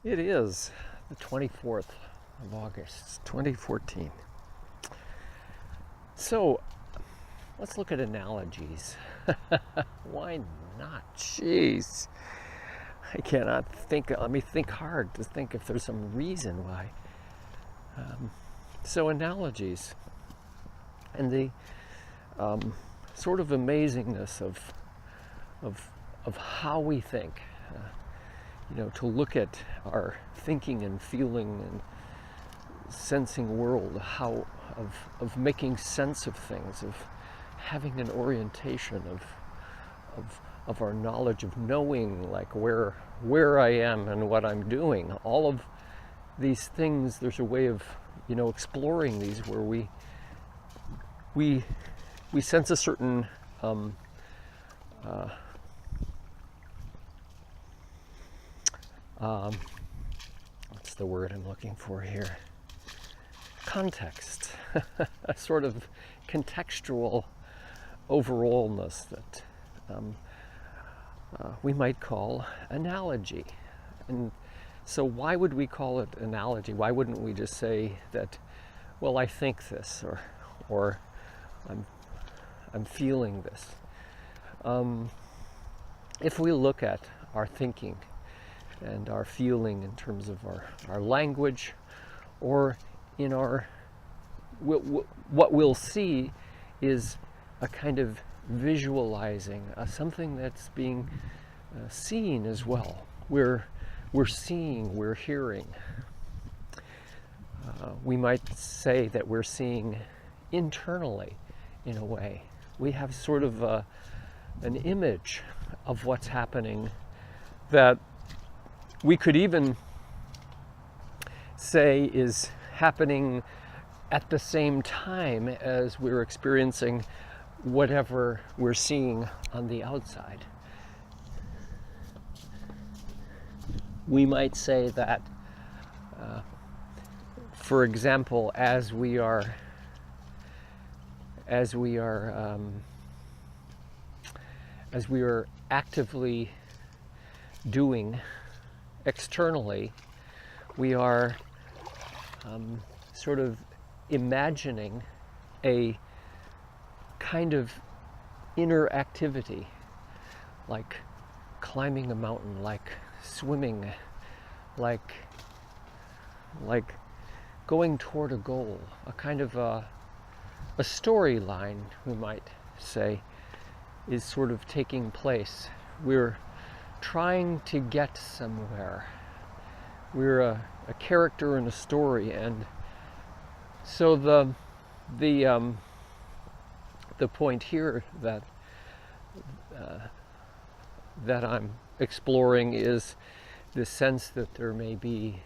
It is the 24th of August, 2014. So, let's look at analogies. Why not? Jeez. I cannot think. Let me think hard to think if there's some reason why. So analogies and the sort of amazingness of how we think. To look at our thinking and feeling and sensing world, how of making sense of things, of having an orientation of our knowledge, of knowing like where I am and what I'm doing. All of these things, there's a way of exploring these where we sense a certain what's the word I'm looking for here? Context, a sort of contextual overallness that we might call analogy. And so why would we call it analogy? Why wouldn't we just say that, well, I think this, or I'm feeling this? If we look at our thinking and our feeling in terms of our language, or in what we'll see is a kind of visualizing, something that's being seen as well. We're seeing, we're hearing. We might say that we're seeing internally in a way. We have sort of an image of what's happening that we could even say is happening at the same time as we're experiencing whatever we're seeing on the outside. We might say that, for example, as we are actively doing externally, we are sort of imagining a kind of inner activity, like climbing a mountain, like swimming, like going toward a goal, a kind of a storyline, we might say, is sort of taking place. We're trying to get somewhere. We're a character in a story, and so the point here that I'm exploring is the sense that there may be,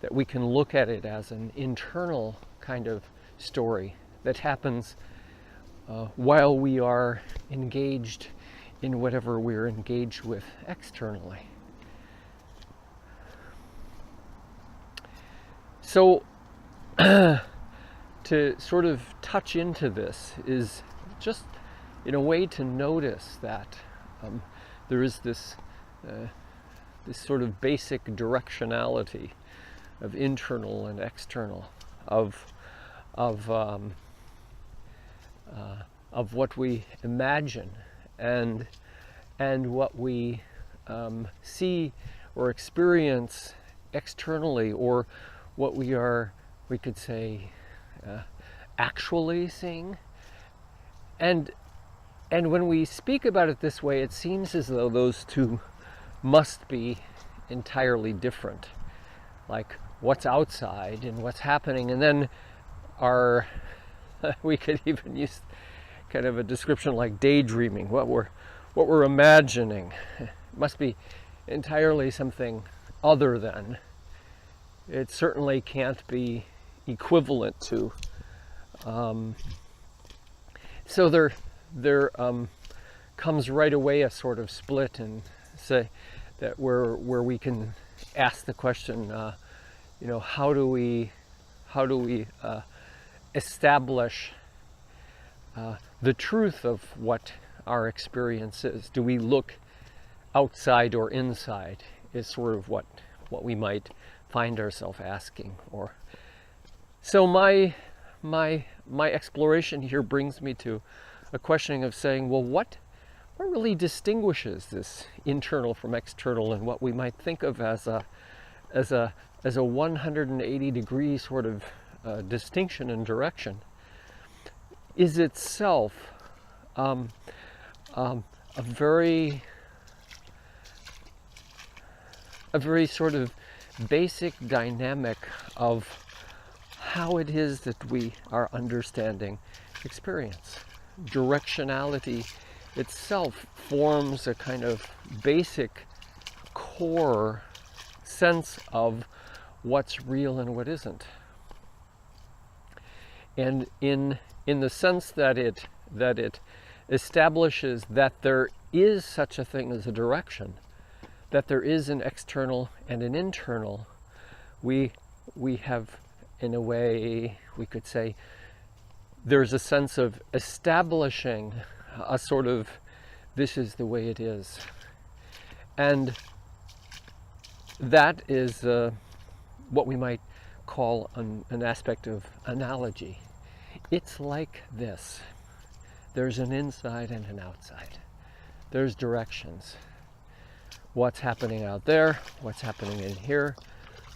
that we can look at it as an internal kind of story that happens while we are engaged in whatever we're engaged with externally. So to sort of touch into this is just in a way to notice that there is this sort of basic directionality of internal and external, of what we imagine and what we see or experience externally, or what we could say actually seeing. And when we speak about it this way, it seems as though those two must be entirely different, like what's outside and what's happening, and then we could even use kind of a description like daydreaming, what we're imagining. It must be entirely something other than. It certainly can't be equivalent to. So there comes right away a sort of split, and say that where we can ask the question, how do we establish the truth of what our experience is? Do we look outside or inside? Is sort of what what we might find ourselves asking. Or so my exploration here brings me to a questioning of saying, well, what really distinguishes this internal from external, and what we might think of as a 180-degree sort of distinction and direction, is itself a very sort of basic dynamic of how it is that we are understanding experience. Directionality itself forms a kind of basic core sense of what's real and what isn't. And in the sense that it establishes that there is such a thing as a direction, that there is an external and an internal, we have, in a way, we could say, there's a sense of establishing a sort of, this is the way it is. And that is what we might call an aspect of analogy. It's like this. There's an inside and an outside. There's directions. What's happening out there, what's happening in here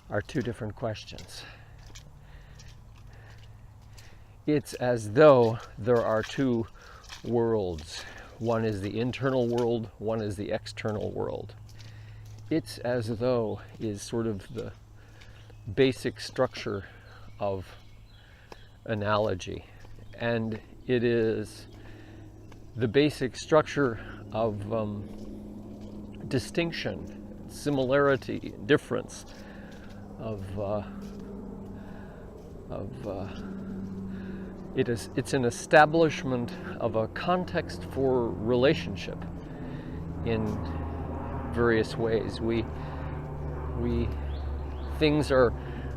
are two different questions. It's as though there are two worlds. One is the internal world, one is the external world. It's as though is sort of the basic structure of analogy, and it is the basic structure of distinction, similarity, difference, it's an establishment of a context for relationship in various ways. Things are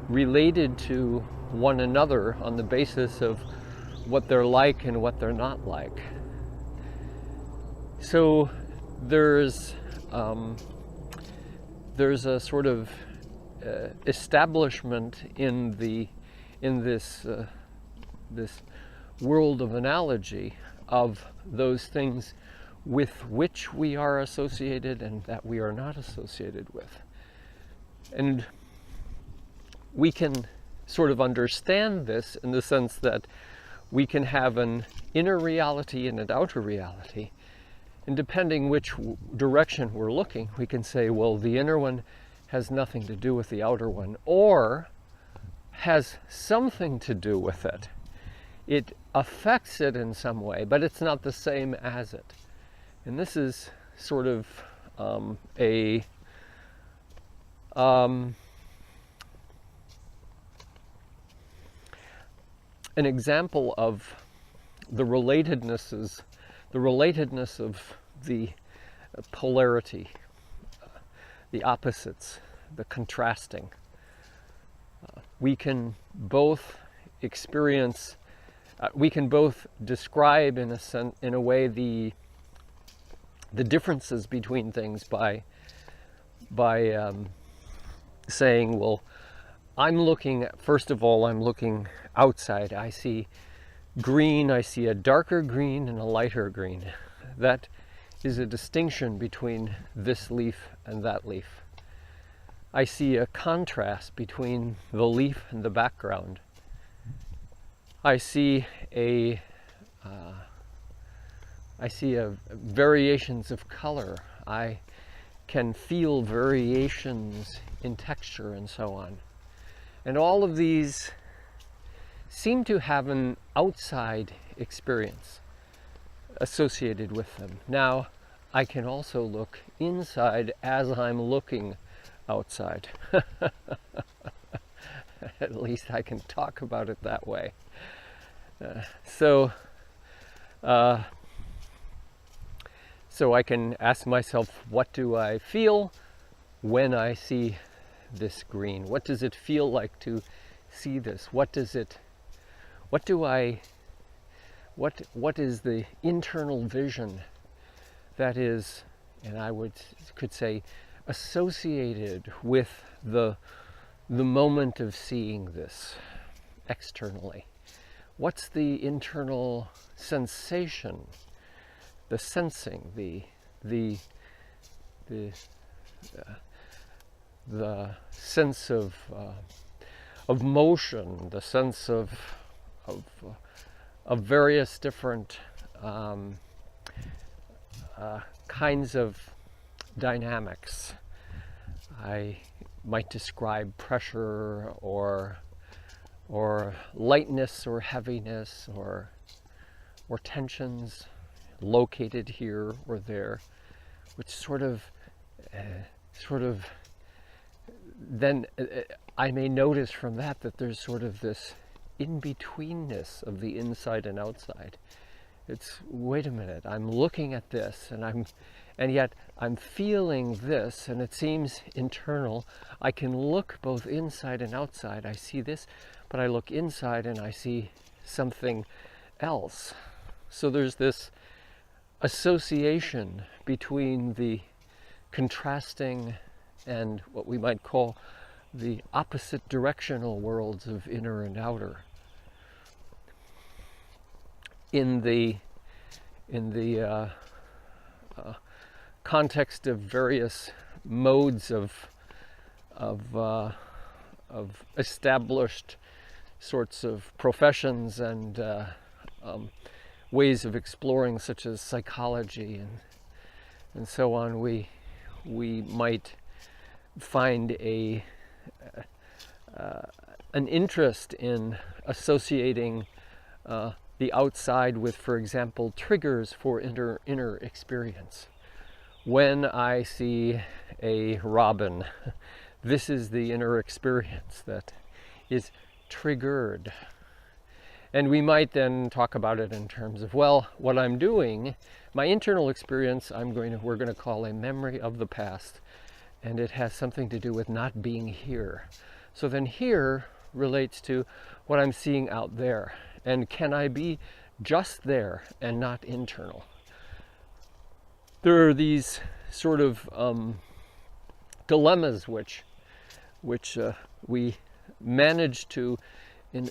related to one another on the basis of what they're like and what they're not like. So there's a sort of establishment in this world of analogy of those things with which we are associated and that we are not associated with. And we can sort of understand this in the sense that we can have an inner reality and an outer reality. And depending which direction we're looking, we can say, well, the inner one has nothing to do with the outer one, or has something to do with it. It affects it in some way, but it's not the same as it. And this is sort of an example of the relatedness of the polarity, the opposites, the contrasting. We can both experience, we can both describe in a way the differences between things by saying, well, first of all, I'm looking outside. I see green, I see a darker green and a lighter green. That is a distinction between this leaf and that leaf. I see a contrast between the leaf and the background. I see variations of color. I can feel variations in texture and so on. And all of these seem to have an outside experience associated with them. Now, I can also look inside as I'm looking outside. At least I can talk about it that way. So I can ask myself, what do I feel when I see this green? What does it feel like to see this? What is the internal vision that is, and I could say, associated with the moment of seeing this externally? What's the internal sensation, the sensing, the sense of motion, the sense of various different kinds of dynamics. I might describe pressure or lightness or heaviness or tensions located here or there, which sort of then I may notice from that there's sort of this in-betweenness of the inside and outside. It's, wait a minute, I'm looking at this and yet I'm feeling this, and it seems internal. I can look both inside and outside. I see this, but I look inside and I see something else. So there's this association between the contrasting and what we might call the opposite directional worlds of inner and outer. In the context of various modes of established sorts of professions and ways of exploring, such as psychology and so on, we might find an interest in associating the outside with, for example, triggers for inner experience. When I see a robin, this is the inner experience that is triggered. And we might then talk about it in terms of, well, what I'm doing, my internal experience, we're going to call a memory of the past, and it has something to do with not being here. So then here relates to what I'm seeing out there. And can I be just there and not internal? There are these sort of dilemmas which we manage to, in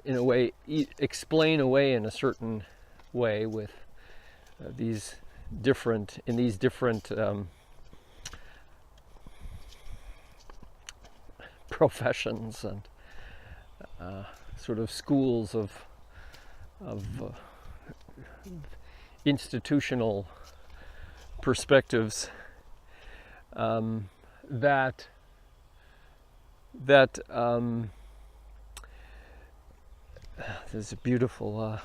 a way, explain away in a certain way with these different professions and sort of schools of institutional perspectives that there's a beautiful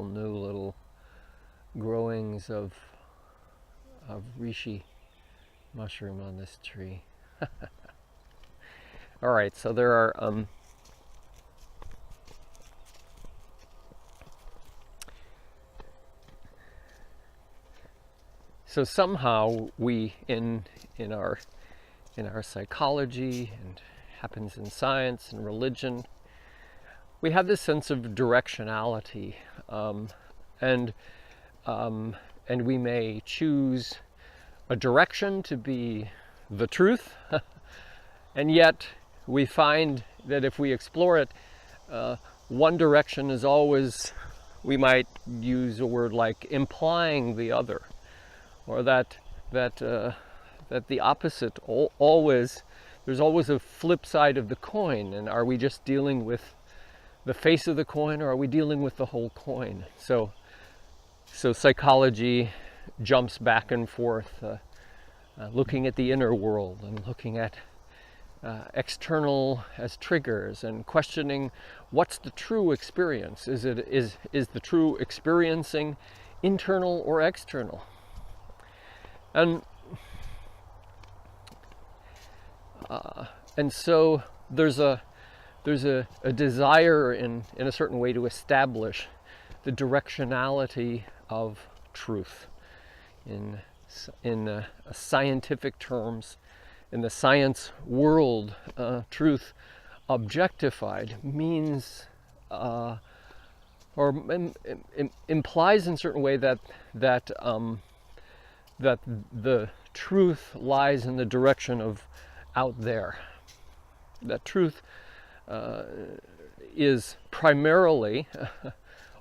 new little growings of reishi mushroom on this tree. All right, so there are so somehow we in our psychology, and happens in science and religion, we have this sense of directionality, and we may choose a direction to be the truth, and yet we find that if we explore it, one direction is always, we might use a word like implying the other, or that the opposite always, there's always a flip side of the coin. And are we just dealing with the face of the coin, or are we dealing with the whole coin? So psychology jumps back and forth, looking at the inner world and looking at external as triggers, and questioning what's the true experience. Is the true experiencing internal or external? And so there's a desire in a certain way to establish the directionality of truth in scientific terms. In the science world, truth objectified means or implies in a certain way that that the truth lies in the direction of out there. That truth is primarily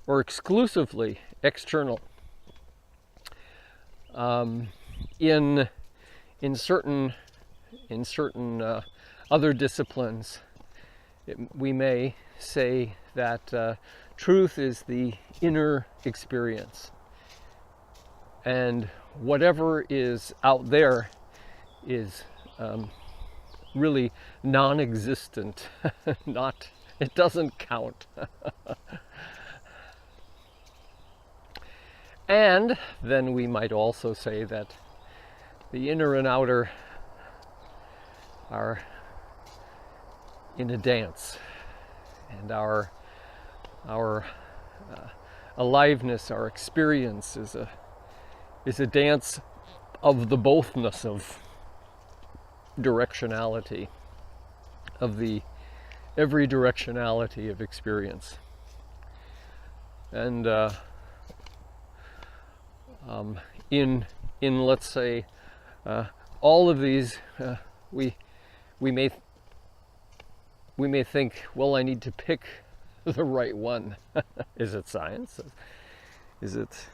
or exclusively external. In certain other disciplines, we may say that truth is the inner experience, and whatever is out there is really non-existent. It doesn't count. And then we might also say that the inner and outer are in a dance, and our aliveness, our experience is a dance of the bothness of directionality, of the every directionality of experience. And in let's say all of these, we may think, well, I need to pick the right one. Is it science? Is it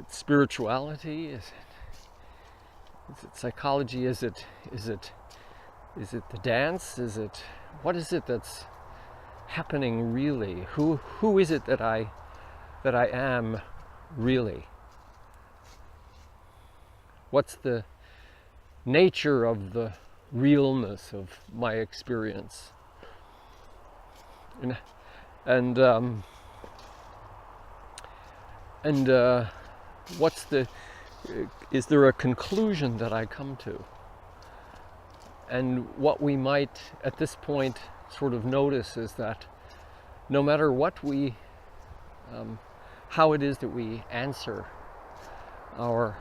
spirituality? Is it psychology? Is it the dance? What is it that's happening really? Who is it that I am really? What's the nature of the realness of my experience? And what's the, is there a conclusion that I come to? And what we might at this point sort of notice is that no matter what we, how it is that we answer our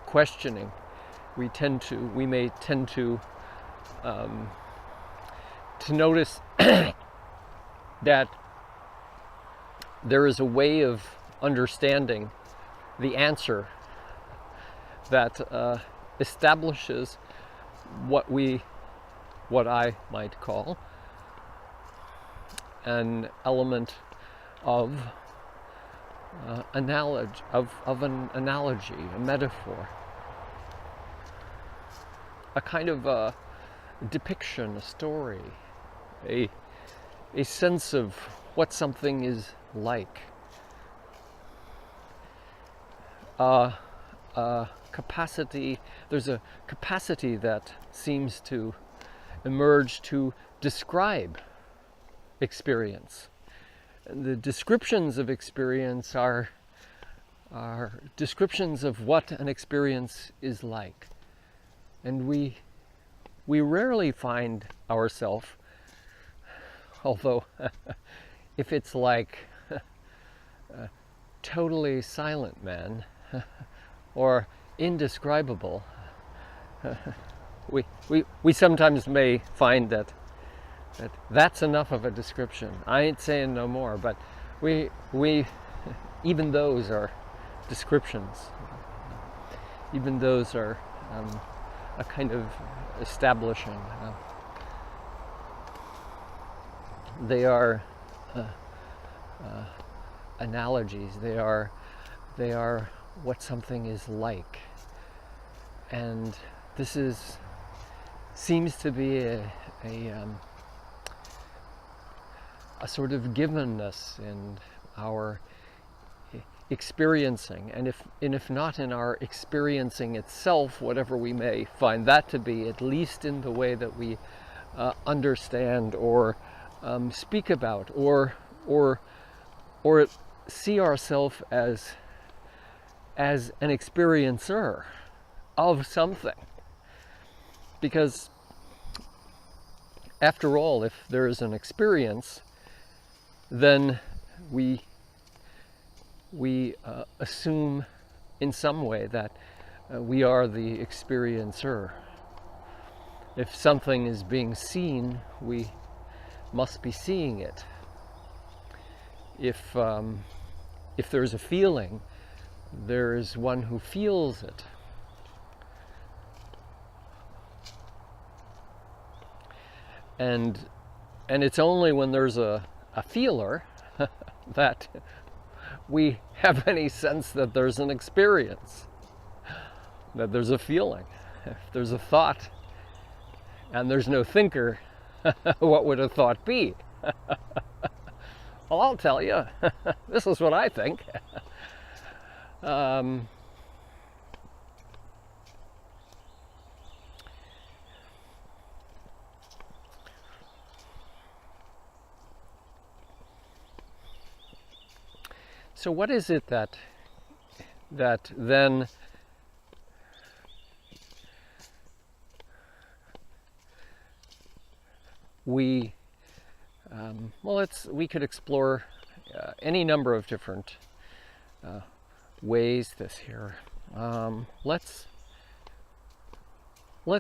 questioning, we may tend to notice that there is a way of understanding the answer that establishes what I might call an element of an analogy, a metaphor, a kind of a depiction, a story, a sense of what something is like. Capacity, there's a capacity that seems to emerge to describe experience. And the descriptions of experience are descriptions of what an experience is like. And we rarely find ourselves, although if it's like totally silent man or indescribable, we sometimes may find that's enough of a description. I ain't saying no more, but we even those are descriptions. Even those are a kind of establishing. They are analogies. They are what something is like, and this seems to be a sort of givenness in our experiencing, and if not in our experiencing itself, whatever we may find that to be, at least in the way that we understand or speak about or see ourselves as an experiencer of something. Because after all, if there is an experience, then we assume in some way that we are the experiencer. If something is being seen, we must be seeing it. If there's a feeling, There is one who feels it. And it's only when there's a feeler that we have any sense that there's an experience, that there's a feeling. If there's a thought and there's no thinker, what would a thought be? Well, I'll tell you, this is what I think. So what is it that then we we could explore any number of different ways this here. Let's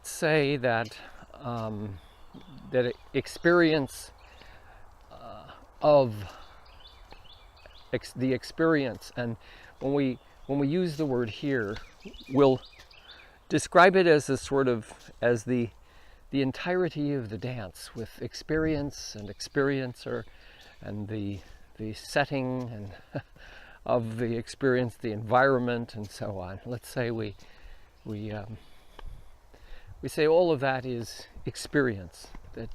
say that experience of the experience, and when we use the word here, we'll describe it as a sort of as the entirety of the dance, with experience and experiencer and the setting and of the experience, the environment, and so on. Let's say we say all of that is experience. That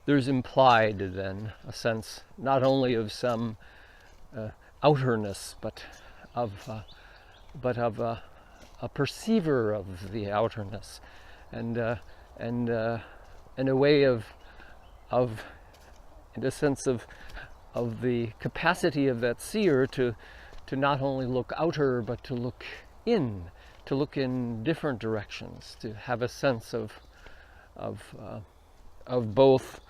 there's implied then a sense not only of some outerness, but of a perceiver of the outerness, and a way of in a sense of the capacity of that seer to not only look outer but to look in different directions, to have a sense of both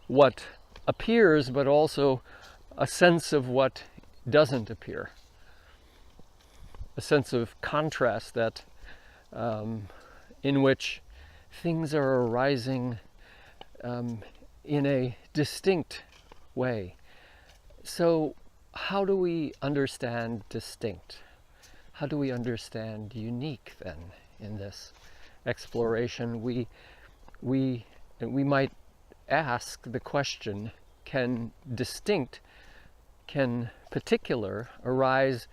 what appears but also a sense of what doesn't appear, a sense of contrast that in which things are arising in a distinct way. So how do we understand distinct? How do we understand unique then in this exploration? We might ask the question, can particular arise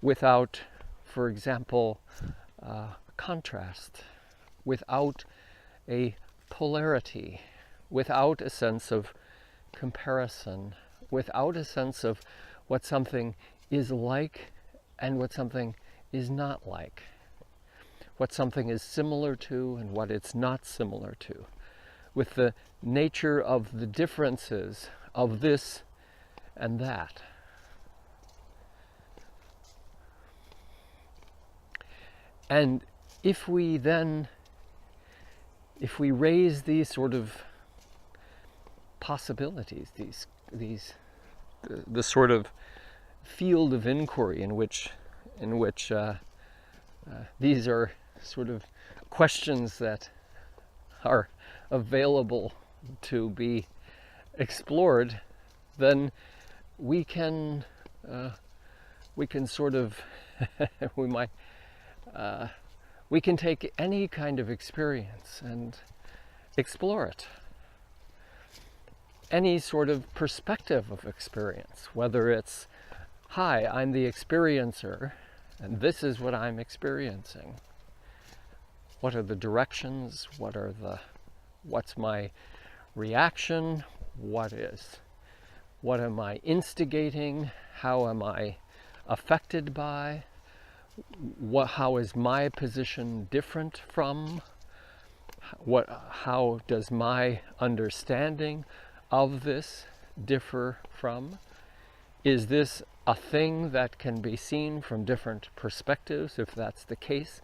without, for example, contrast, without a polarity, without a sense of comparison, without a sense of what something is like and what something is not like, what something is similar to and what it's not similar to, with the nature of the differences of this and that. And if we raise these sort of possibilities, the sort of field of inquiry in which these are sort of questions that are available to be explored, then we can sort of we can take any kind of experience and explore it. Any sort of perspective of experience, whether it's, hi, I'm the experiencer, and this is what I'm experiencing. What are the directions? What's my reaction? What am I instigating? How am I affected by? How is my position different from? How does my understanding of this differ from? Is this a thing that can be seen from different perspectives? If that's the case,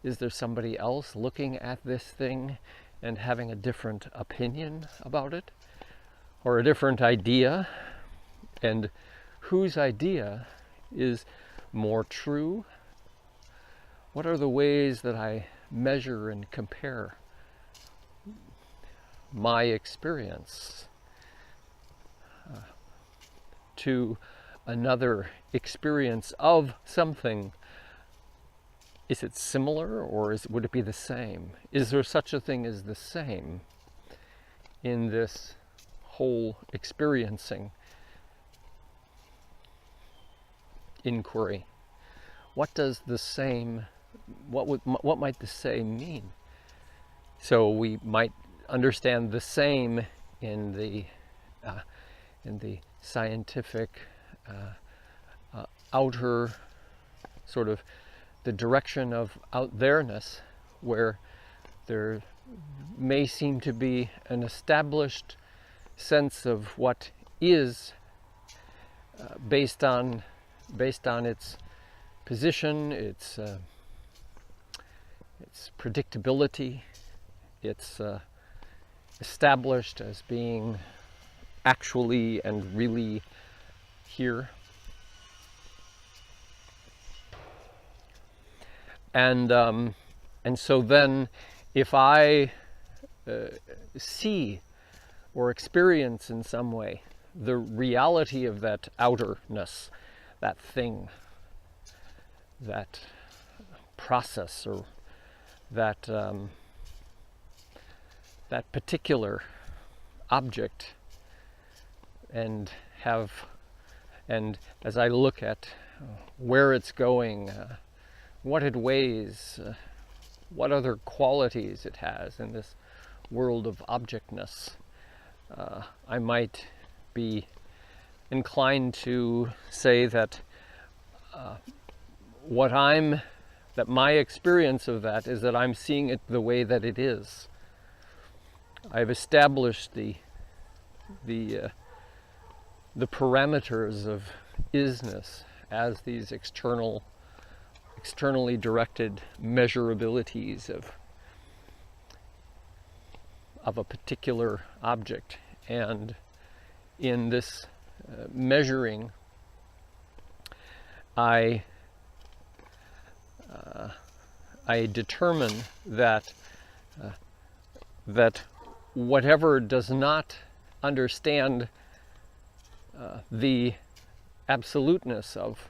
is there somebody else looking at this thing and having a different opinion about it, or a different idea? And whose idea is more true? What are the ways that I measure and compare my experience to another experience of something is it similar, or would it be the same? Is there such a thing as the same in this whole experiencing inquiry? What does the same, what might the same mean? So we might understand the same in the scientific outer sort of the direction of out-there-ness, where there may seem to be an established sense of what is based on its position, its predictability. It's established as being actually and really here. And so then, if I see or experience in some way the reality of that outerness, that thing, that process, or that that particular object, and as I look at where it's going, what it weighs, what other qualities it has in this world of objectness, I might be inclined to say that my experience of that is that I'm seeing it the way that it is. I've established the parameters of isness as these externally directed measurabilities of a particular object, and in this measuring, I determine that whatever does not understand the absoluteness of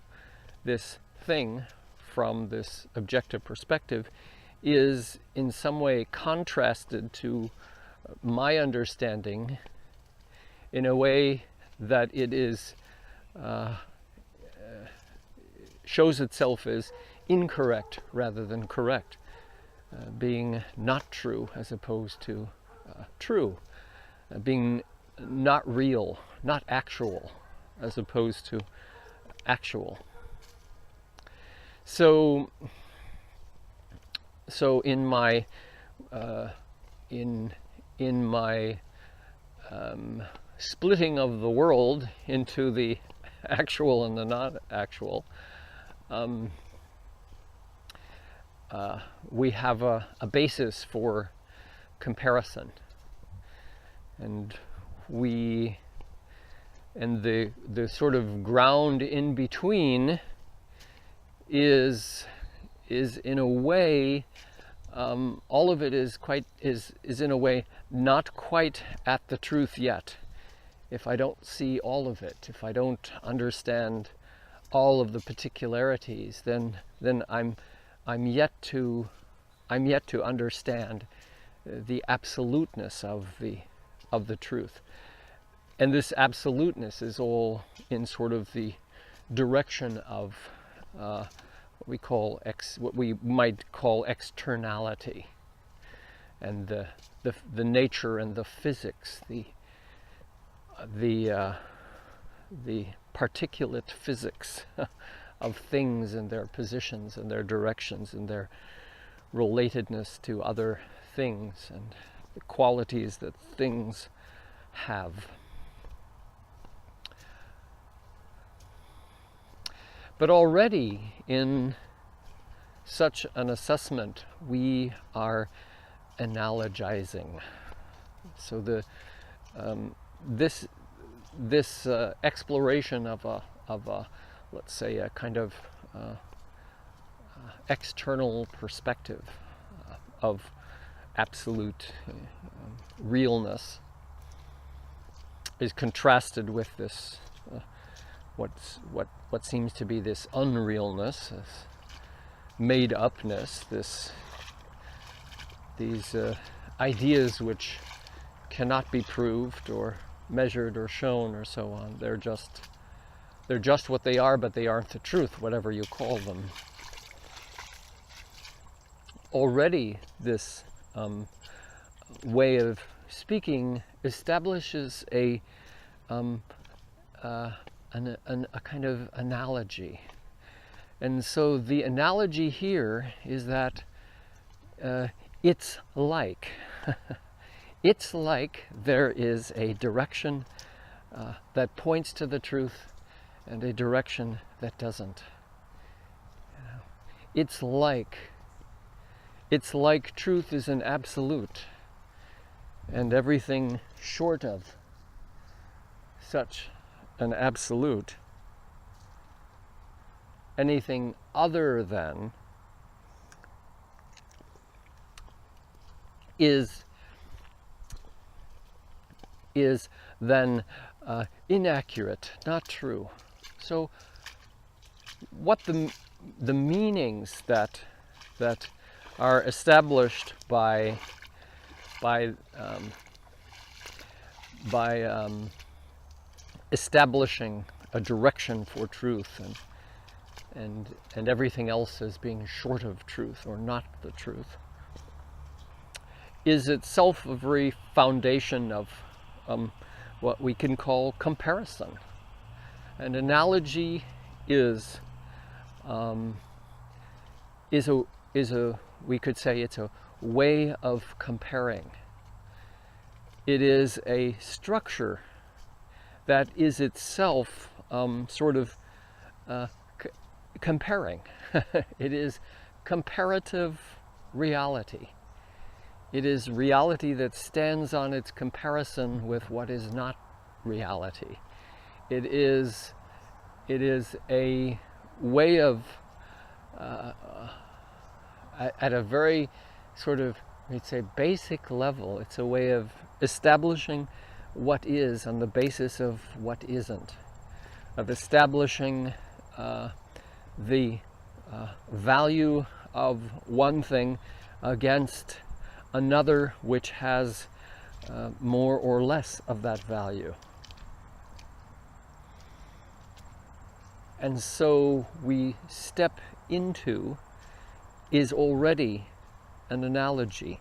this thing from this objective perspective is in some way contrasted to my understanding in a way that it is shows itself as incorrect rather than correct, being not true as opposed to true, being not real, not actual, as opposed to actual. So in my in my splitting of the world into the actual and the not actual, we have a basis for comparison, and the sort of ground in between is in a way, all of it is in a way not quite at the truth yet. If I don't see all of it, if I don't understand all of the particularities, then I'm yet to understand the absoluteness of the truth. And this absoluteness is all in sort of the direction of what we might call externality, and the nature and the physics, the particulate physics of things and their positions and their directions and their relatedness to other things and the qualities that things have. But already in such an assessment, we are analogizing. So this exploration of a let's say a kind of external perspective of absolute realness is contrasted with this what seems to be this unrealness, made-upness, these ideas which cannot be proved or measured or shown or so on. They're just what they are, but they aren't the truth, whatever you call them. Already this way of speaking establishes a kind of analogy. And so the analogy here is that it's like it's like there is a direction that points to the truth and a direction that doesn't. It's like truth is an absolute, and everything short of such an absolute, anything other than, is then inaccurate, not true. So what the meanings that are established by establishing a direction for truth and everything else as being short of truth or not the truth, is itself a very foundation of what we can call comparison. An analogy is we could say it's a way of comparing. It is a structure that is itself sort of comparing. It is comparative reality. It is reality that stands on its comparison with what is not reality. It is a way of, at a very sort of, we'd say, basic level, it's a way of establishing what is on the basis of what isn't, of establishing the value of one thing against another which has more or less of that value. And so we step into is already an analogy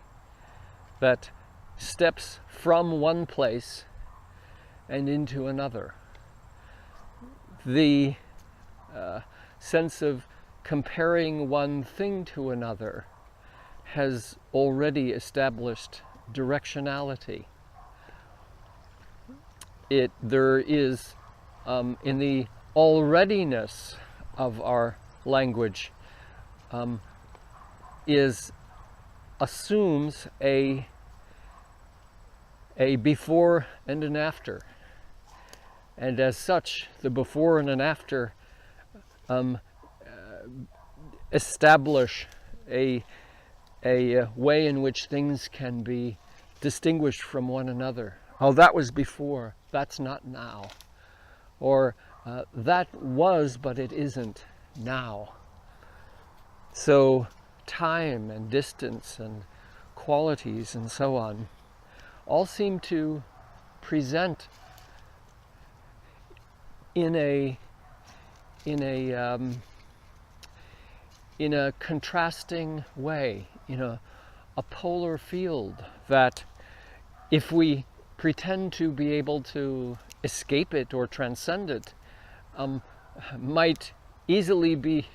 that steps from one place and into another. The sense of comparing one thing to another has already established directionality. There is, in the alreadiness of our language, assumes a before and an after. And as such, the before and an after establish a way in which things can be distinguished from one another. Oh, that was before, that's not now. Or that was, but it isn't now. So time and distance and qualities and so on all seem to present in a contrasting way, in a polar field, that if we pretend to be able to escape it or transcend it, might easily be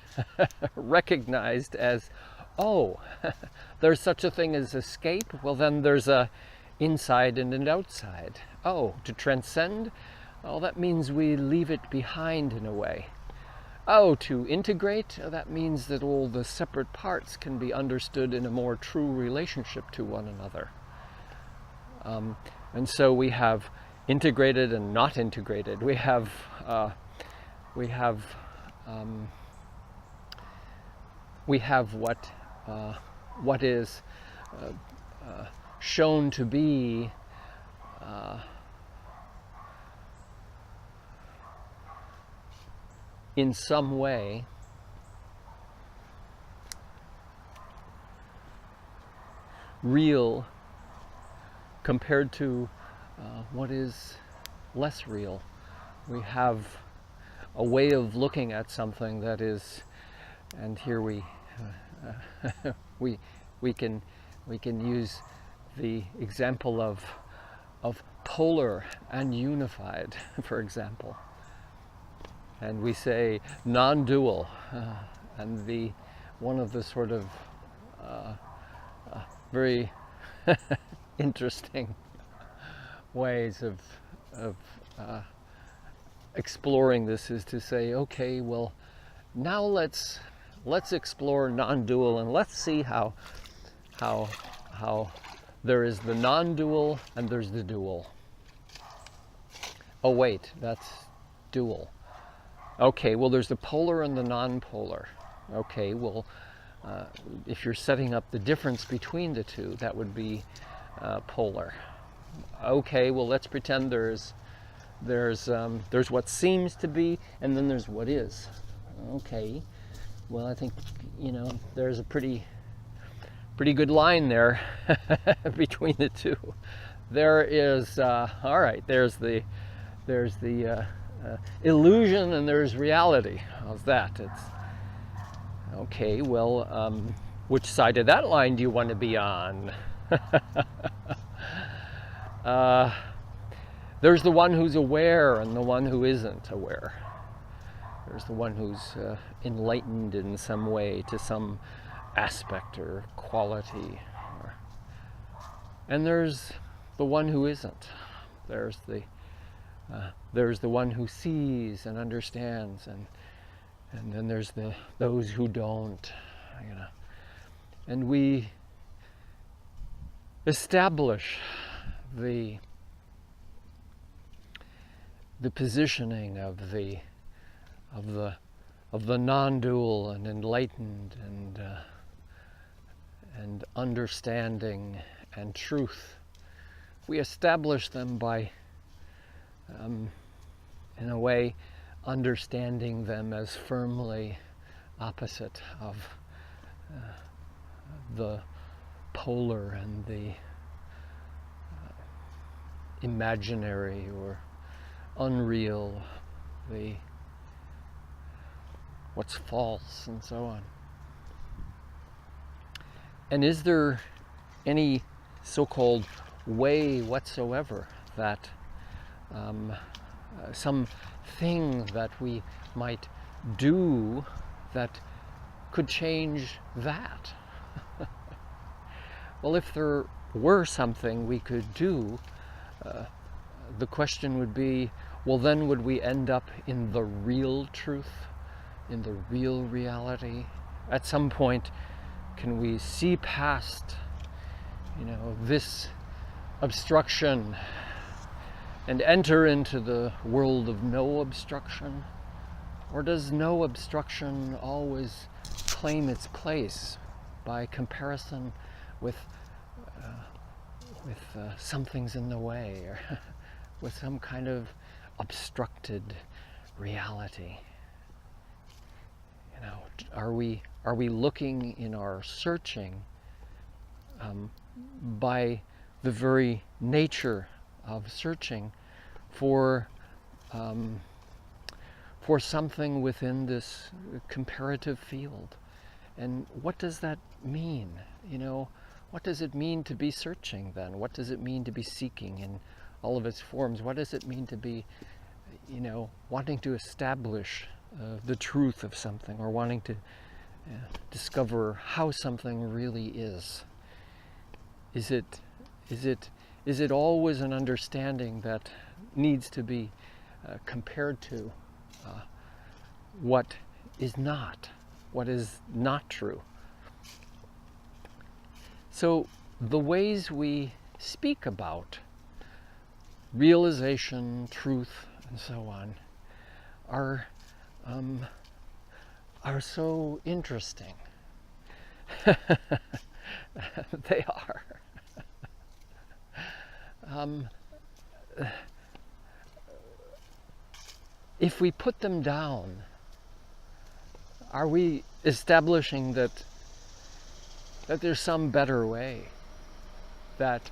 recognized as, oh, there's such a thing as escape? Well, then there's a inside and an outside. Oh, to transcend? Well, that means we leave it behind in a way. Oh, to integrate? That means that all the separate parts can be understood in a more true relationship to one another. And so we have integrated and not integrated. We have what is shown to be in some way real compared to what is less real. We have a way of looking at something that is, and here we can use the example of polar and unified, for example. And we say non-dual, and one of the sort of very interesting ways of exploring this is to say, okay, well, now let's explore non-dual, and let's see how there is the non-dual and there's the dual. Oh wait, that's dual. Okay, well, there's the polar and the non-polar. Okay, well, if you're setting up the difference between the two, that would be polar. Okay, well, let's pretend there's what seems to be, and then there's what is. Okay, well, I think, there's a pretty good line there between the two. There is all right. There's the illusion, and there's reality. How's that? It's okay. Well, which side of that line do you want to be on? There's the one who's aware and the one who isn't aware. There's the one who's enlightened in some way to some aspect or quality, and there's the one who isn't. There's the one who sees and understands, and then there's those who don't, and we establish the positioning of the non-dual and enlightened and understanding and truth. We establish them by, in a way, understanding them as firmly opposite of the polar and the imaginary or unreal, the what's false, and so on. And is there any so-called way whatsoever that some thing that we might do that could change that? Well, if there were something we could do, the question would be, well, then would we end up in the real truth, in the real reality? At some point, can we see past, this obstruction and enter into the world of no obstruction? Or does no obstruction always claim its place by comparison with something's in the way, or with some kind of obstructed reality? Are we looking in our searching by the very nature of searching for something within this comparative field? And what does that mean? What does it mean to be searching then? What does it mean to be seeking in all of its forms? What does it mean to be, wanting to establish the truth of something, or wanting to discover how something really is? Is it always an understanding that needs to be compared to what is not true? So the ways we speak about realization, truth, and so on are so interesting. They are. If we put them down, are we establishing that there's some better way? that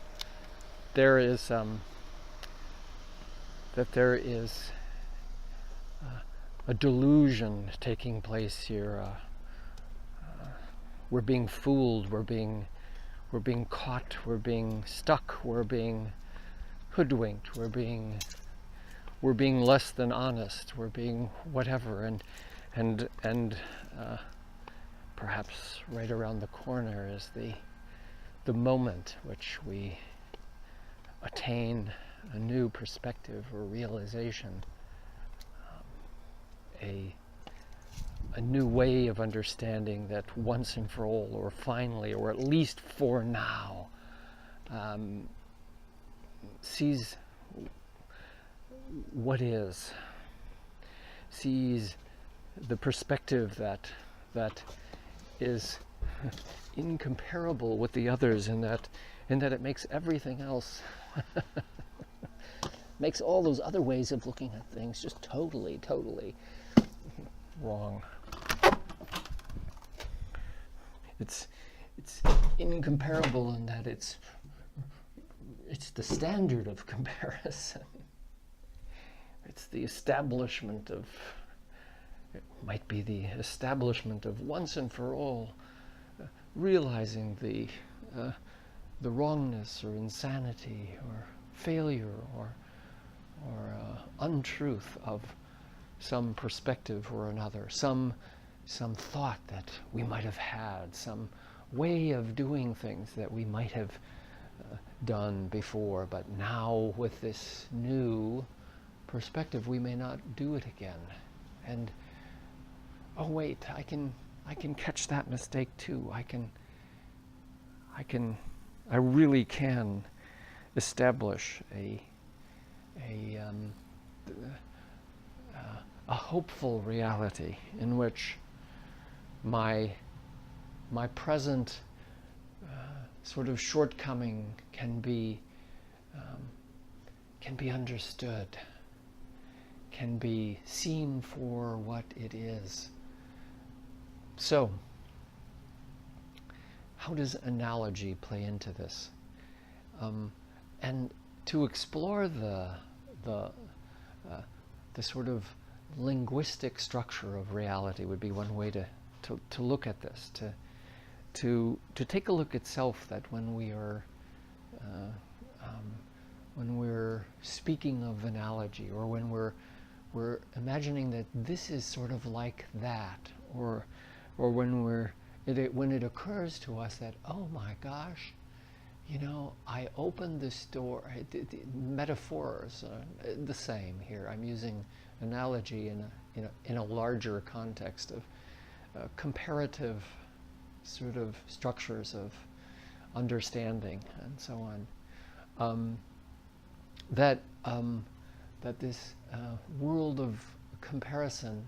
there is a delusion taking place here. We're being fooled. We're being caught. We're being stuck. We're being hoodwinked. We're being less than honest. We're being whatever. And perhaps right around the corner is the moment which we attain a new perspective or realization, a new way of understanding that once and for all, or finally, or at least for now, sees what is, sees the perspective that is incomparable with the others, in that it makes everything else makes all those other ways of looking at things just totally wrong. It's incomparable in that it's the standard of comparison. It's the establishment of, it might be the establishment of once and for all, realizing the wrongness or insanity or failure or untruth of some perspective or another, some thought that we might have had, some way of doing things that we might have done before, but now with this new perspective we may not do it again. And oh wait, I can catch that mistake too. I really can establish a hopeful reality in which my present sort of shortcoming can be understood, can be seen for what it is. So, how does analogy play into this? And to explore the sort of linguistic structure of reality would be one way to look at this, to take a look at self, that when we're speaking of analogy, or when we're imagining that this is sort of like that, or when it occurs to us that, oh my gosh, I opened this door. Metaphors are the same here. I'm using analogy in a larger context of comparative sort of structures of understanding and so on. That this world of comparison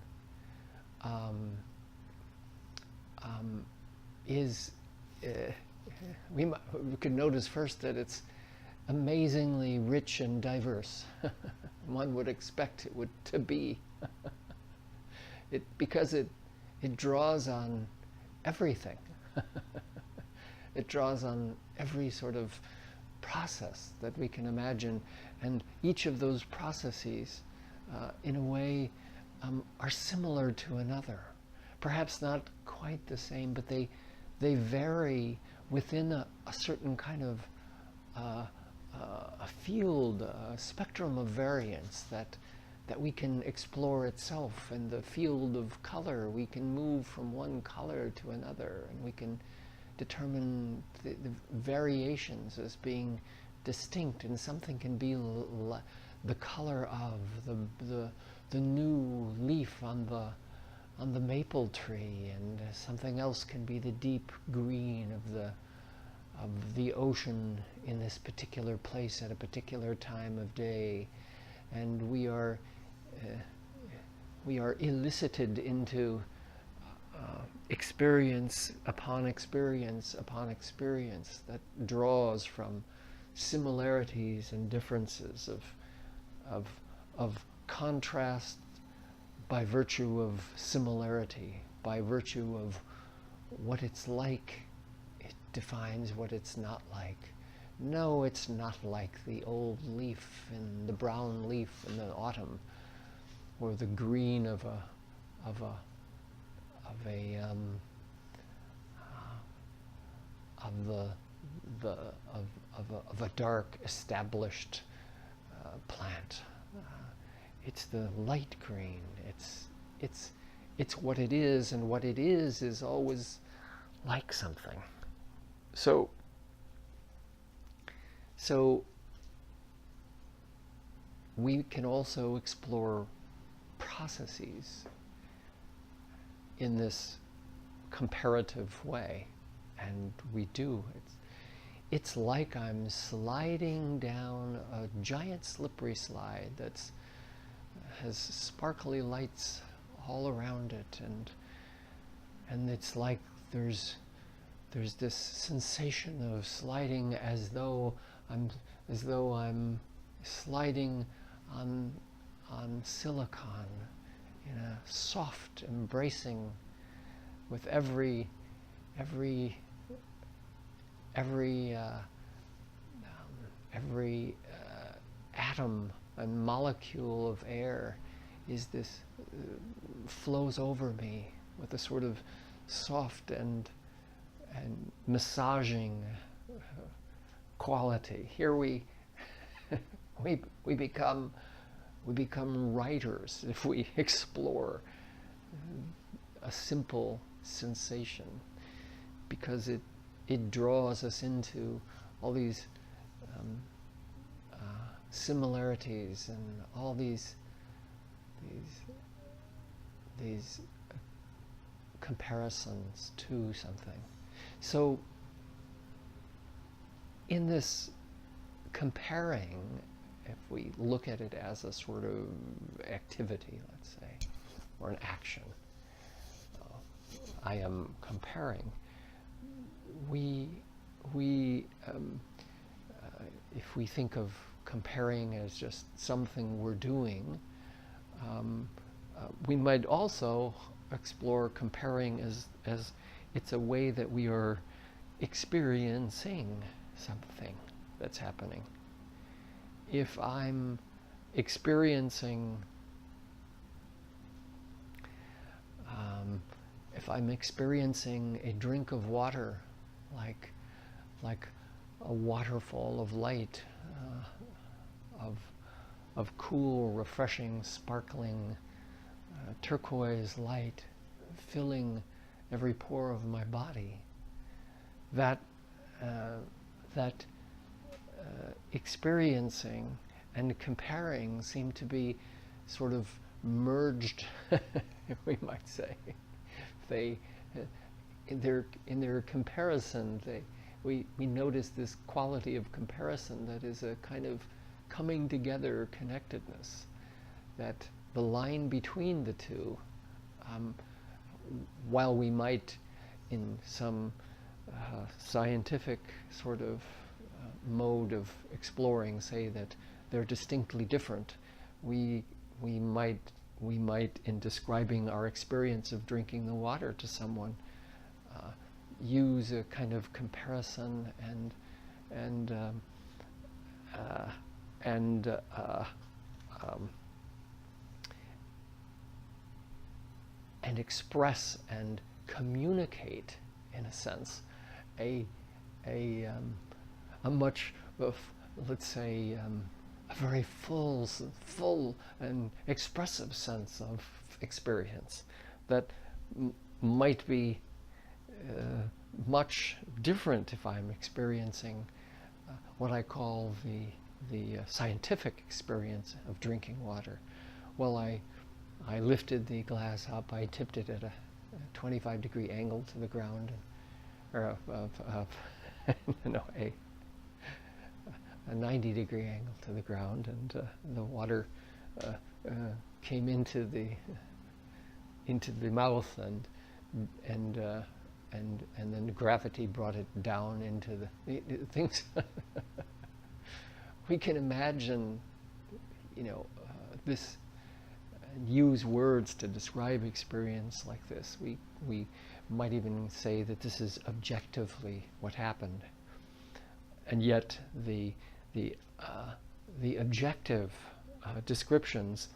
is. We could notice first that it's amazingly rich and diverse. One would expect it to be. Because it draws on everything. It draws on every sort of process that we can imagine, and each of those processes, in a way, are similar to another. Perhaps not quite the same, but they vary within a certain kind of a field, a spectrum of variance that we can explore itself. In the field of color, we can move from one color to another, and we can determine the variations as being distinct, and something can be the color of the new leaf on the maple tree, and something else can be the deep green of the ocean in this particular place at a particular time of day. And we are elicited into experience upon experience upon experience that draws from similarities and differences of contrast by virtue of similarity, by virtue of what it's like. It defines what it's not like. no, it's not like the old leaf and the brown leaf in the autumn, or the green of a of a of the of a dark established plant. It's the light green. It's what it is, and what it is always like something. So we can also explore processes in this comparative way, and we do. It's like I'm sliding down a giant slippery slide that has sparkly lights all around it, and it's like there's this sensation of sliding as though I'm sliding on silicon in a soft embracing with every atom and molecule of air is this flows over me with a sort of soft and massaging quality. Here we become writers if we explore a simple sensation, because it draws us into all these similarities and all these comparisons to something. So in this comparing, if we look at it as a sort of activity, let's say, or an action, I am comparing. If we think of comparing as just something we're doing, we might also explore comparing as it's a way that we are experiencing something that's happening. If I'm experiencing a drink of water, like a waterfall of light, of cool, refreshing, sparkling, turquoise light filling every pore of my body, that experiencing and comparing seem to be sort of merged, we might say. They, in their comparison, we notice this quality of comparison that is a kind of coming together connectedness, that the line between the two, while we might in some scientific sort of mode of exploring say that they're distinctly different, we might in describing our experience of drinking the water to someone use a kind of comparison and express and communicate, in a sense, a much of, let's say, a very full and expressive sense of experience that might be much different if I'm experiencing what I call the scientific experience of drinking water. Well, I lifted the glass up, I tipped it at a 25-degree angle to the ground, or a 90-degree angle to the ground, and the water came into the mouth, and then gravity brought it down into the things. We can imagine, this. Use words to describe experience like this. We might even say that this is objectively what happened. and yet the the objective descriptions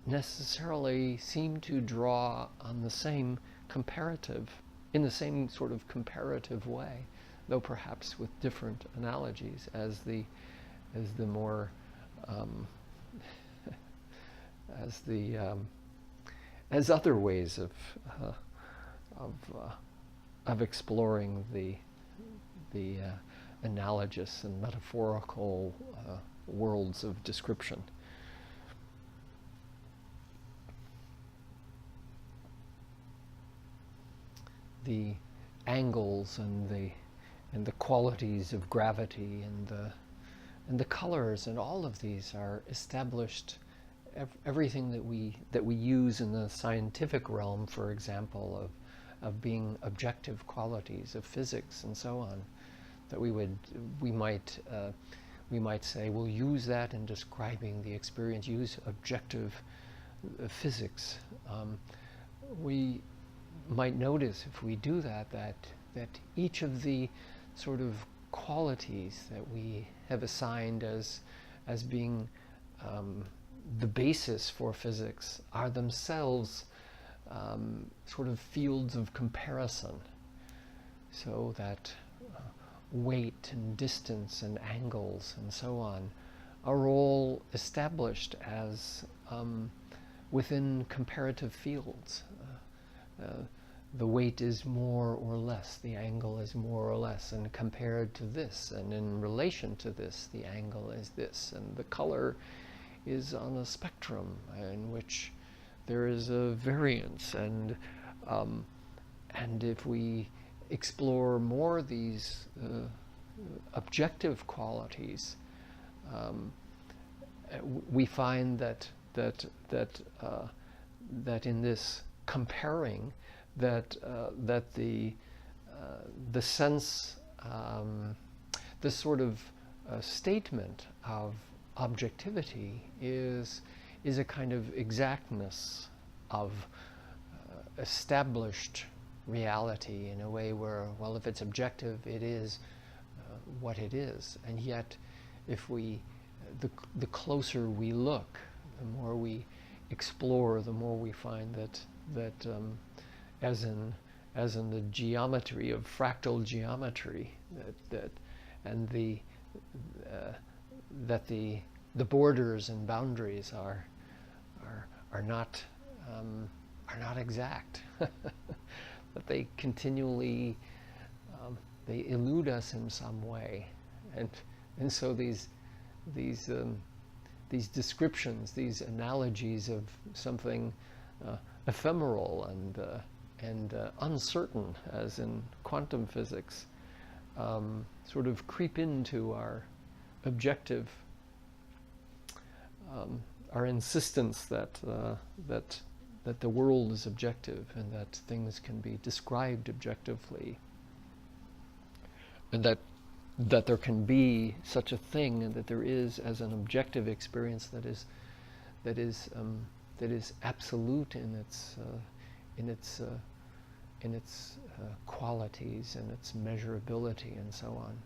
necessarily seem to draw on the same comparative, in the same sort of comparative way, though perhaps with different analogies as the more as the as other ways of exploring the analogous and metaphorical worlds of description. The angles and the qualities of gravity and the colors and all of these are established. Everything that we use in the scientific realm, for example, of being objective qualities of physics and so on, that we might say we'll use that in describing the experience. Use objective physics. We might notice if we do that each of the sort of qualities that we have assigned as being the basis for physics are themselves sort of fields of comparison, so that weight and distance and angles and so on are all established as within comparative fields. The weight is more or less, the angle is more or less, and compared to this, and in relation to this, the angle is this, and the color is on a spectrum in which there is a variance, and if we explore more these objective qualities, we find that in this comparing, that the sense, this sort of statement of objectivity is a kind of exactness of established reality, in a way where, well, if it's objective, it is what it is. And yet, if the closer we look, the more we explore, the more we find that as in the geometry of fractal geometry, that the borders and boundaries are not exact. That they continually they elude us in some way, and so these descriptions, these analogies of something ephemeral and uncertain, as in quantum physics, sort of creep into our objective, our insistence that the world is objective and that things can be described objectively, and that there can be such a thing, and that there is, as an objective experience, that is absolute in its qualities and its measurability and so on.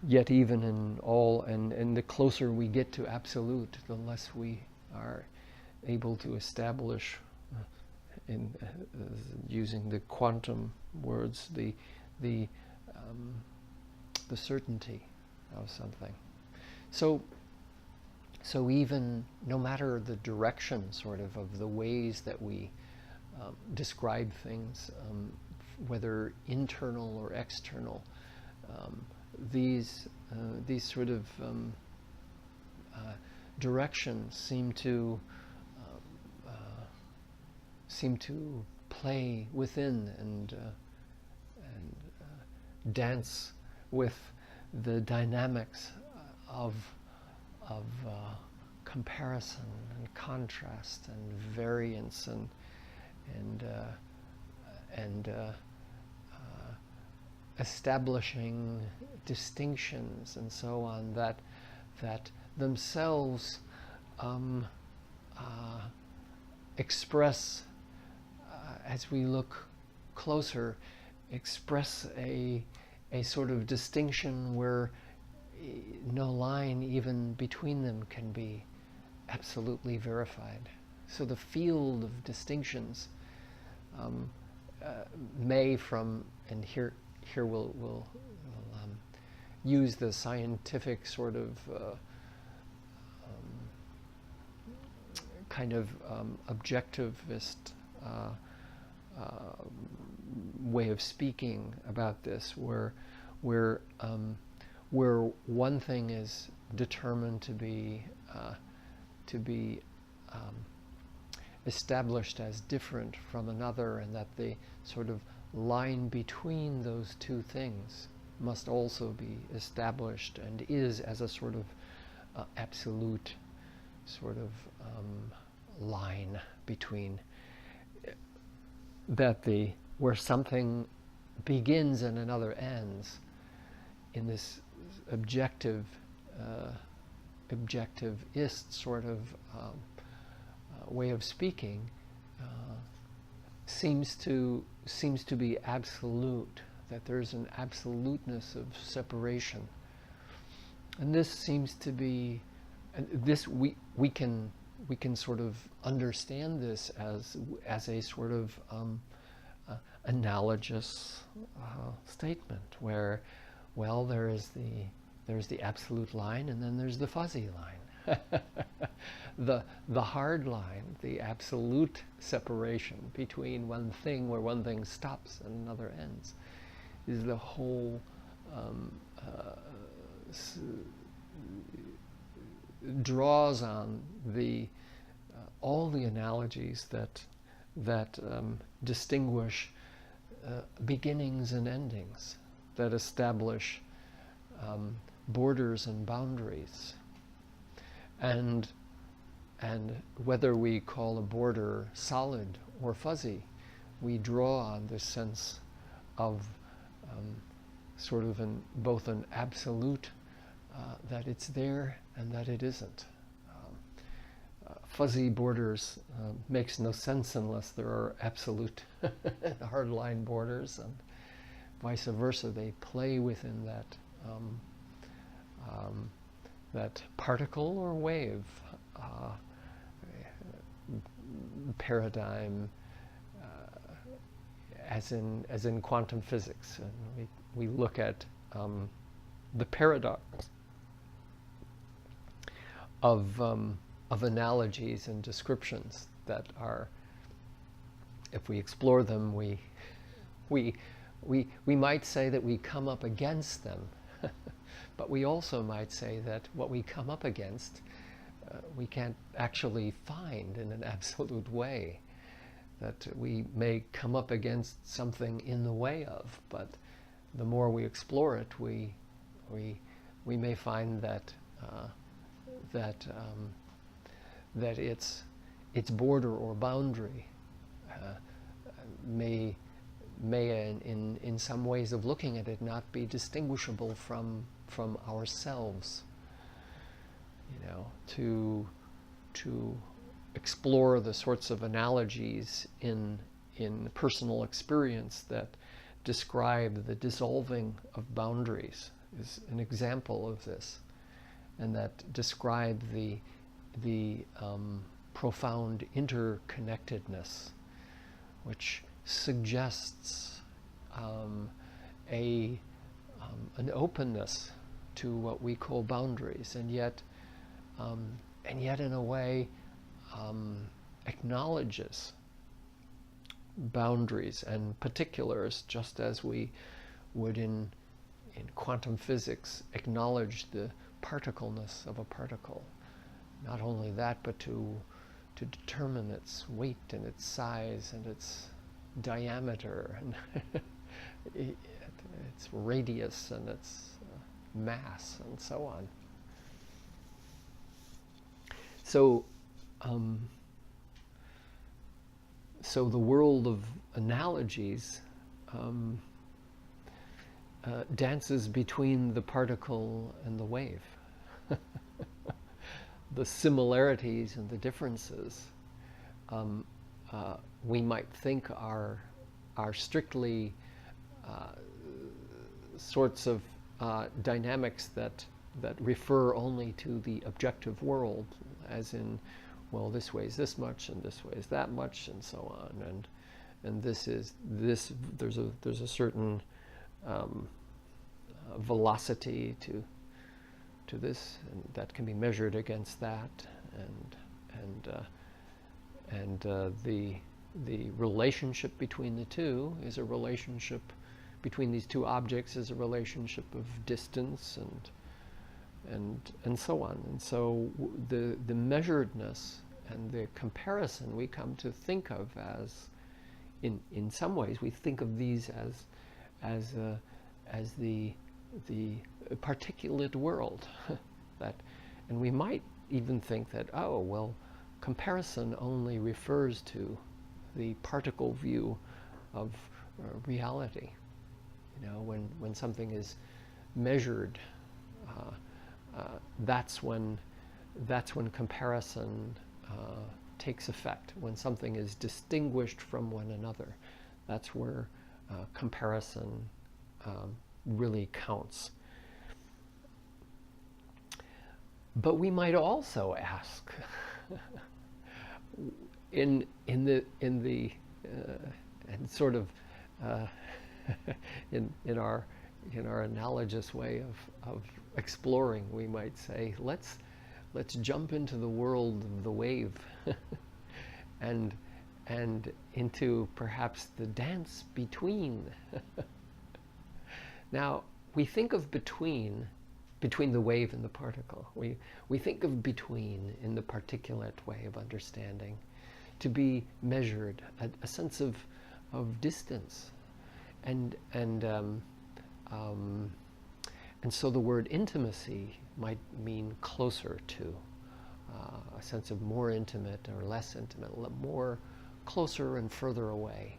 Yet even in all, and the closer we get to absolute, the less we are able to establish, using the quantum words, the certainty of something. So even no matter the direction, sort of the ways that we describe things, whether internal or external, these sort of directions seem to play within and dance with the dynamics of comparison and contrast and variance and establishing distinctions and so on that themselves express, as we look closer, express a sort of distinction where no line even between them can be absolutely verified. So the field of distinctions may from, and here we'll use the scientific sort of kind of objectivist way of speaking about this, where one thing is determined to be established as different from another, and that the sort of line between those two things must also be established and is as a sort of absolute sort of line between that where something begins and another ends in this objectivist sort of way of speaking seems to be absolute, that there's an absoluteness of separation. And this seems to be, this we can sort of understand this as a sort of analogous statement, where, well, there's the absolute line, and then there's the fuzzy line. The hard line, the absolute separation between one thing, where one thing stops and another ends, is the whole draws on all the analogies that distinguish beginnings and endings, that establish borders and boundaries. And whether we call a border solid or fuzzy, we draw on this sense of sort of both an absolute, that it's there and that it isn't. Fuzzy borders makes no sense unless there are absolute hardline borders, and vice versa. They play within that particle or wave paradigm, as in quantum physics. And we look at the paradox of analogies and descriptions that are, if we explore them, we might say that we come up against them, but we also might say that what we come up against we can't actually find in an absolute way, that we may come up against something in the way of, but the more we explore it, we may find that that its border or boundary may in some ways of looking at it not be distinguishable from ourselves. You know, to explore the sorts of analogies in personal experience that describe the dissolving of boundaries is an example of this, and that describe the profound interconnectedness, which suggests an openness to what we call boundaries, and yet in a way acknowledges boundaries and particulars, just as we would in quantum physics acknowledge the particleness of a particle. Not only that, but to determine its weight and its size and its diameter and its radius and its mass and so on. So the world of analogies dances between the particle and the wave. The similarities and the differences we might think are strictly sorts of dynamics that refer only to the objective world, as in, well, this weighs this much and this weighs that much and so on, and this is this. There's a certain velocity to this, and that can be measured against that, and the relationship between the two is a relationship between these two objects is a relationship of distance and so on. And so the measuredness and the comparison we come to think of as, in some ways we think of these as the particulate world that, and we might even think that, oh well, comparison only refers to the particle view of reality. You know, when something is measured, that's when comparison takes effect. When something is distinguished from one another, that's where comparison really counts. But we might also ask, in our analogous way of exploring, we might say, let's jump into the world of the wave, and into perhaps the dance between. Now, we think of between the wave and the particle. We think of between in the particulate way of understanding to be measured, a sense of distance, and so the word intimacy might mean closer to, a sense of more intimate or less intimate, more closer and further away.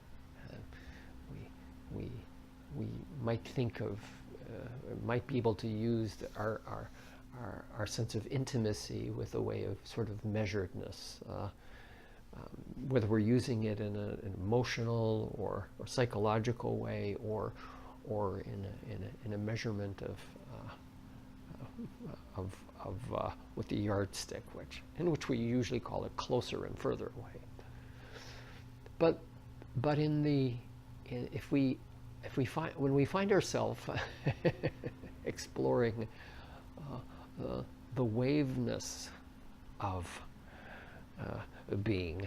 We might think of, might be able to use our sense of intimacy with a way of sort of measuredness, whether we're using it in an emotional or psychological way, or in a measurement of with the yardstick, in which we usually call it closer and further away. But when we find ourselves exploring the waveness of being,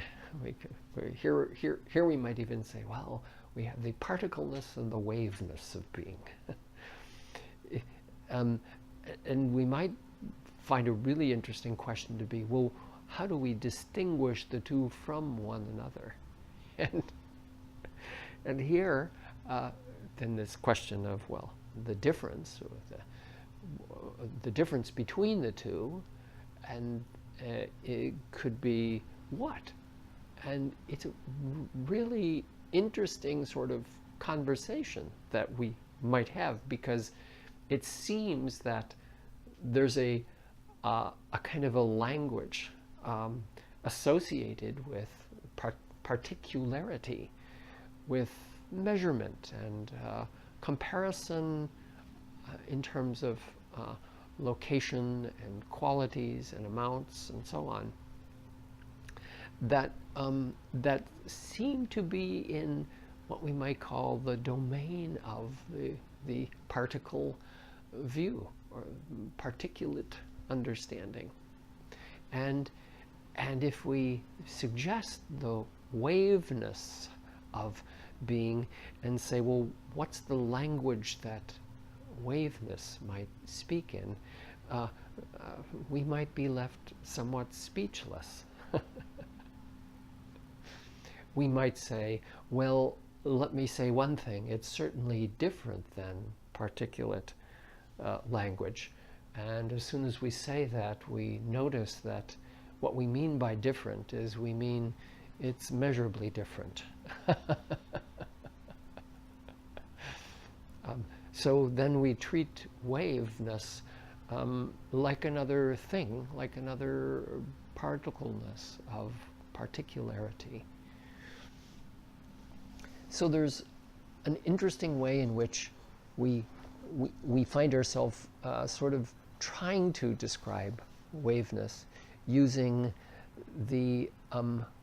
here we might even say, well, we have the particleness and the waveness of being. And we might find a really interesting question to be, well, how do we distinguish the two from one another? And here, then this question of, well, the difference, or the difference between the two, and it could be what? And it's a really interesting sort of conversation that we might have, because it seems that there's a kind of a language associated with particularity, with measurement and comparison in terms of location and qualities and amounts and so on, that seem to be in what we might call the domain of the particle view, or particulate understanding. And if we suggest the waveness of being and say, well, what's the language that waveness might speak in, we might be left somewhat speechless. We might say, well, let me say one thing, it's certainly different than particulate language. And as soon as we say that, we notice that what we mean by different is we mean it's measurably different. So then we treat waveness like another thing, like another particleness of particularity. So there's an interesting way in which we, we find ourselves sort of trying to describe waveness using the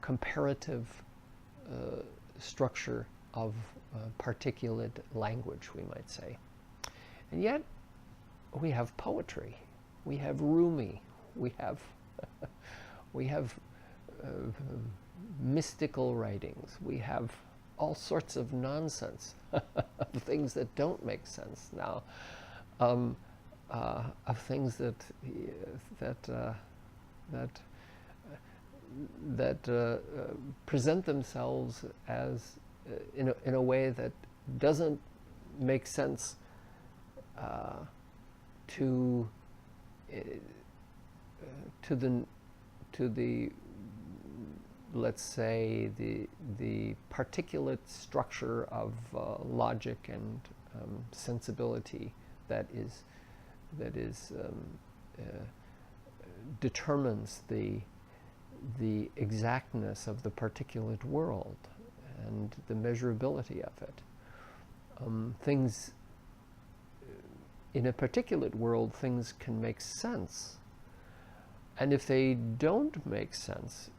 comparative structure of particulate language, we might say. And yet, we have poetry, we have Rumi, we have we have mystical writings, we have all sorts of nonsense, things that don't make sense now, of things that present themselves as in a way that doesn't make sense to the let's say the particulate structure of logic and sensibility that determines the exactness of the particulate world and the measurability of it. Things in a particulate world, things can make sense, and if they don't make sense,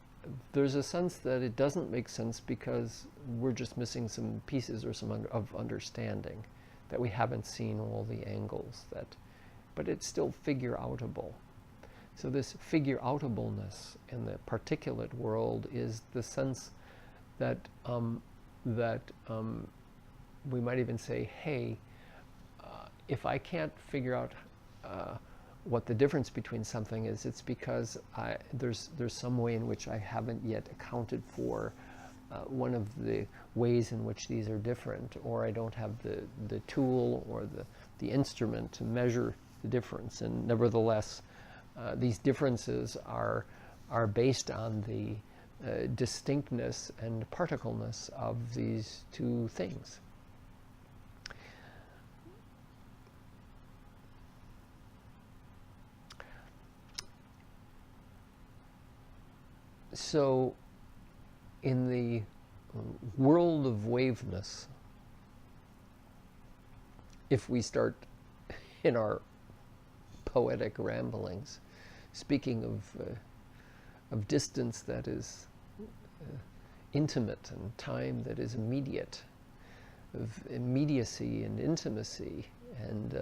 there's a sense that it doesn't make sense because we're just missing some pieces or of understanding, that we haven't seen all the angles, but it's still figure-outable. So this figure-outableness in the particulate world is the sense that we might even say, hey, if I can't figure out what the difference between something is, it's because there's some way in which I haven't yet accounted for one of the ways in which these are different, or I don't have the tool or the instrument to measure the difference. And nevertheless, these differences are based on the distinctness and particleness of these two things. So, in the world of waveness, if we start in our poetic ramblings, speaking of distance that is intimate and time that is immediate, of immediacy and intimacy, and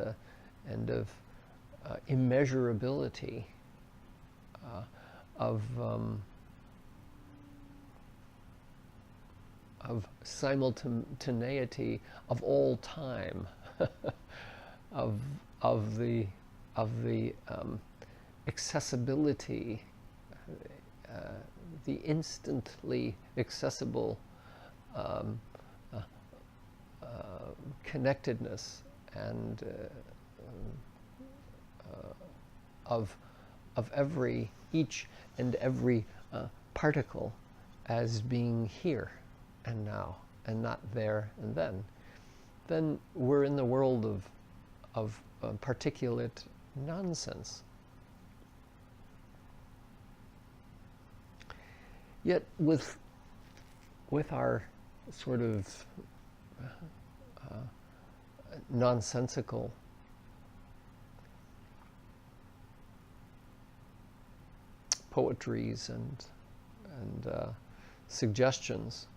of immeasurability, of simultaneity of all time, of the accessibility, the instantly accessible connectedness and of each and every particle as being here and now, and not there and then we're in the world of particulate nonsense. Yet with our sort of nonsensical poetries and suggestions,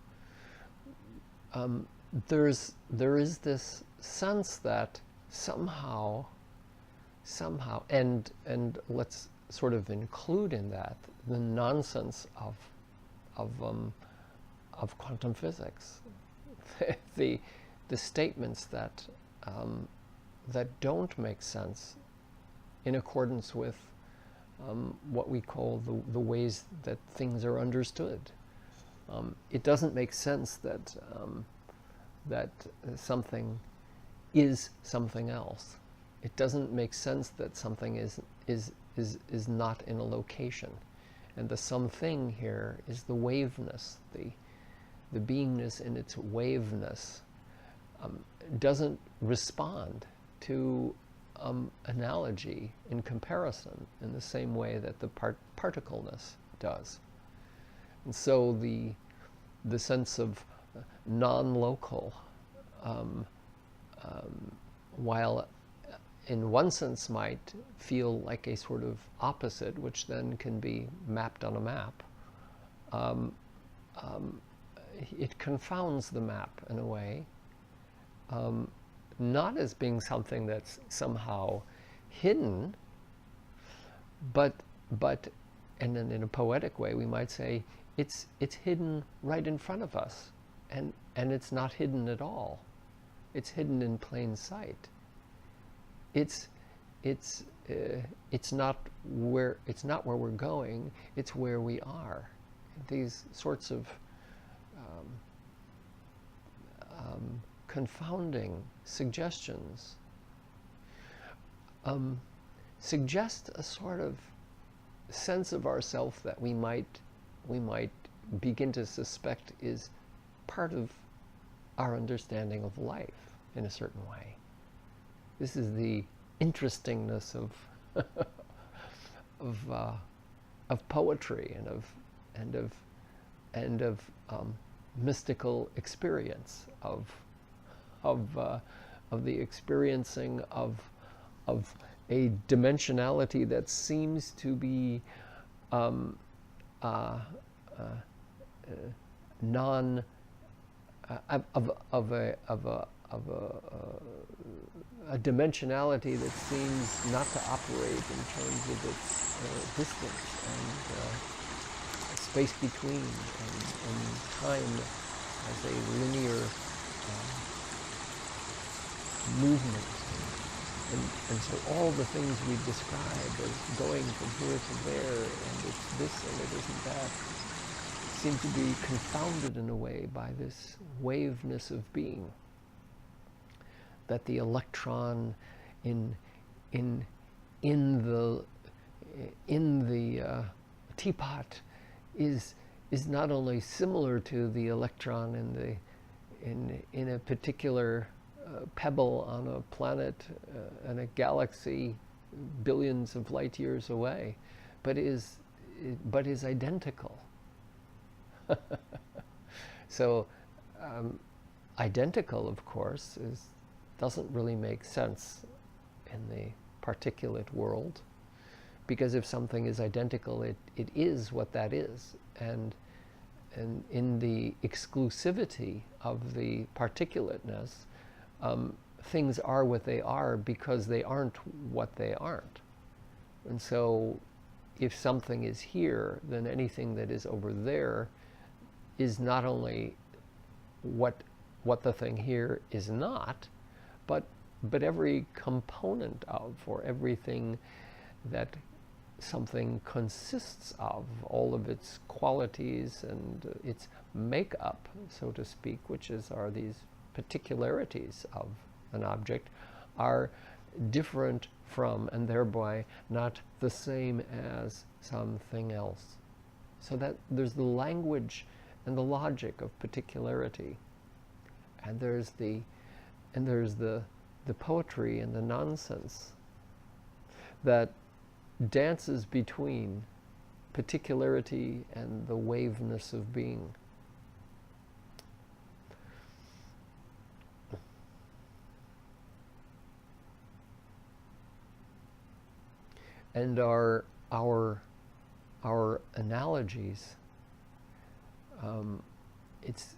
there is this sense that somehow, and let's sort of include in that the nonsense of quantum physics, the statements that don't make sense in accordance with what we call the ways that things are understood. It doesn't make sense that something is something else. It doesn't make sense that something is not in a location, and the something here is the waveness, the beingness in its waveness doesn't respond to analogy in comparison in the same way that the particleness does. And so the sense of non-local while in one sense might feel like a sort of opposite, which then can be mapped on a map, it confounds the map in a way, not as being something that's somehow hidden, but and then in a poetic way we might say it's hidden right in front of us, and it's not hidden at all. It's hidden in plain sight. It's not where we're going. It's where we are. These sorts of confounding suggestions suggest a sort of sense of ourself that we might begin to suspect is part of our understanding of life in a certain way. This is the interestingness of poetry and of mystical experience, of the experiencing of a dimensionality that seems to be non of a dimensionality that seems not to operate in terms of its distance and space between and time as a linear movement. And so all the things we describe as going from here to there, and it's this and it isn't that, seem to be confounded in a way by this waveness of being. That the electron in the teapot is not only similar to the electron in a particular pebble on a planet in a galaxy billions of light years away, but is identical. So identical, of course, doesn't really make sense in the particulate world, because if something is identical, it is what that is, and in the exclusivity of the particulateness, things are what they are because they aren't what they aren't. And so if something is here, then anything that is over there is not only what the thing here is not, but every component of, or everything that something consists of, all of its qualities and its makeup, so to speak, which are these particularities of an object, are different from and thereby not the same as something else. So that there's the language and the logic of particularity, and there's the poetry and the nonsense that dances between particularity and the waveness of being. And our analogies, it's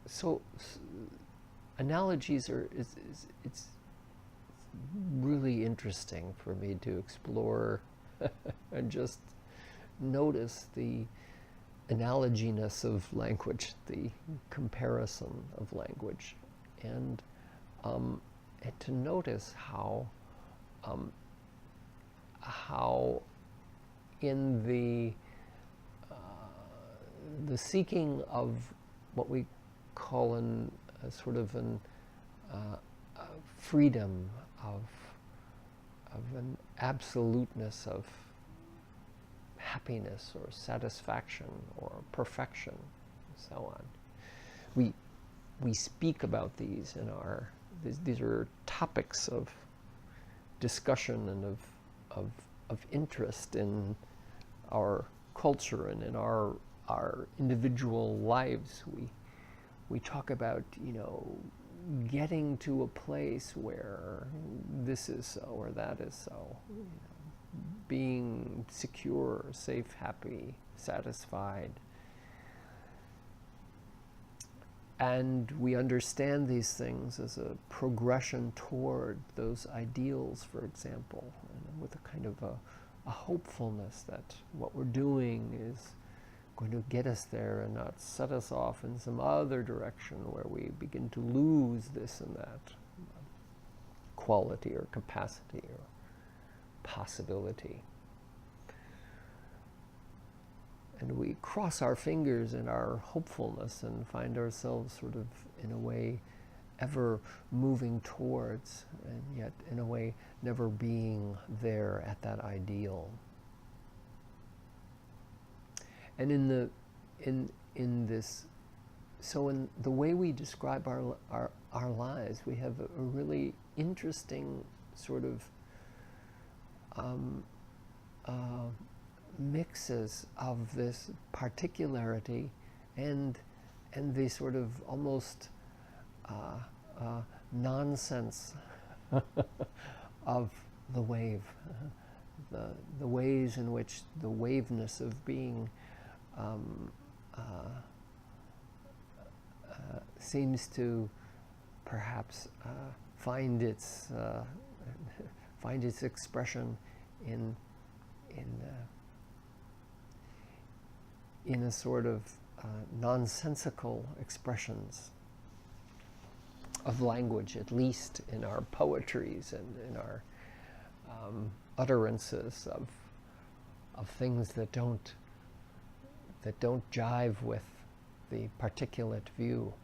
so analogies it's really interesting for me to explore and just notice the analoginess of language, the comparison of language, and to notice how in the seeking of what we call a sort of freedom of an absoluteness of happiness or satisfaction or perfection, and so on. We speak about these in these are topics of discussion and of interest in our culture and in our individual lives. We talk about, getting to a place where this is so or that is so. Being secure, safe, happy, satisfied. And we understand these things as a progression toward those ideals, for example, and with a kind of a hopefulness that what we're doing is going to get us there and not set us off in some other direction where we begin to lose this and that quality or capacity or possibility. And we cross our fingers in our hopefulness and find ourselves sort of, in a way, ever moving towards, and yet, in a way, never being there at that ideal. And in the way we describe our lives, we have a really interesting sort of mixes of this particularity and the sort of almost nonsense of the wave, the ways in which the waveness of being seems to perhaps find its expression in a sort of nonsensical expressions of language, at least in our poetries and in our utterances of things that don't jive with the particulate view.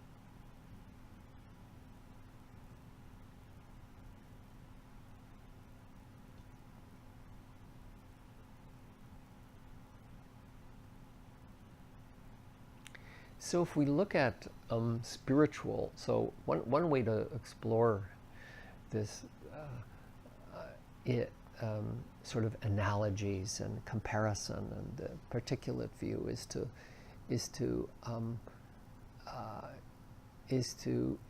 So if we look at spiritual, so one way to explore this sort of analogies and comparison and the particulate view is to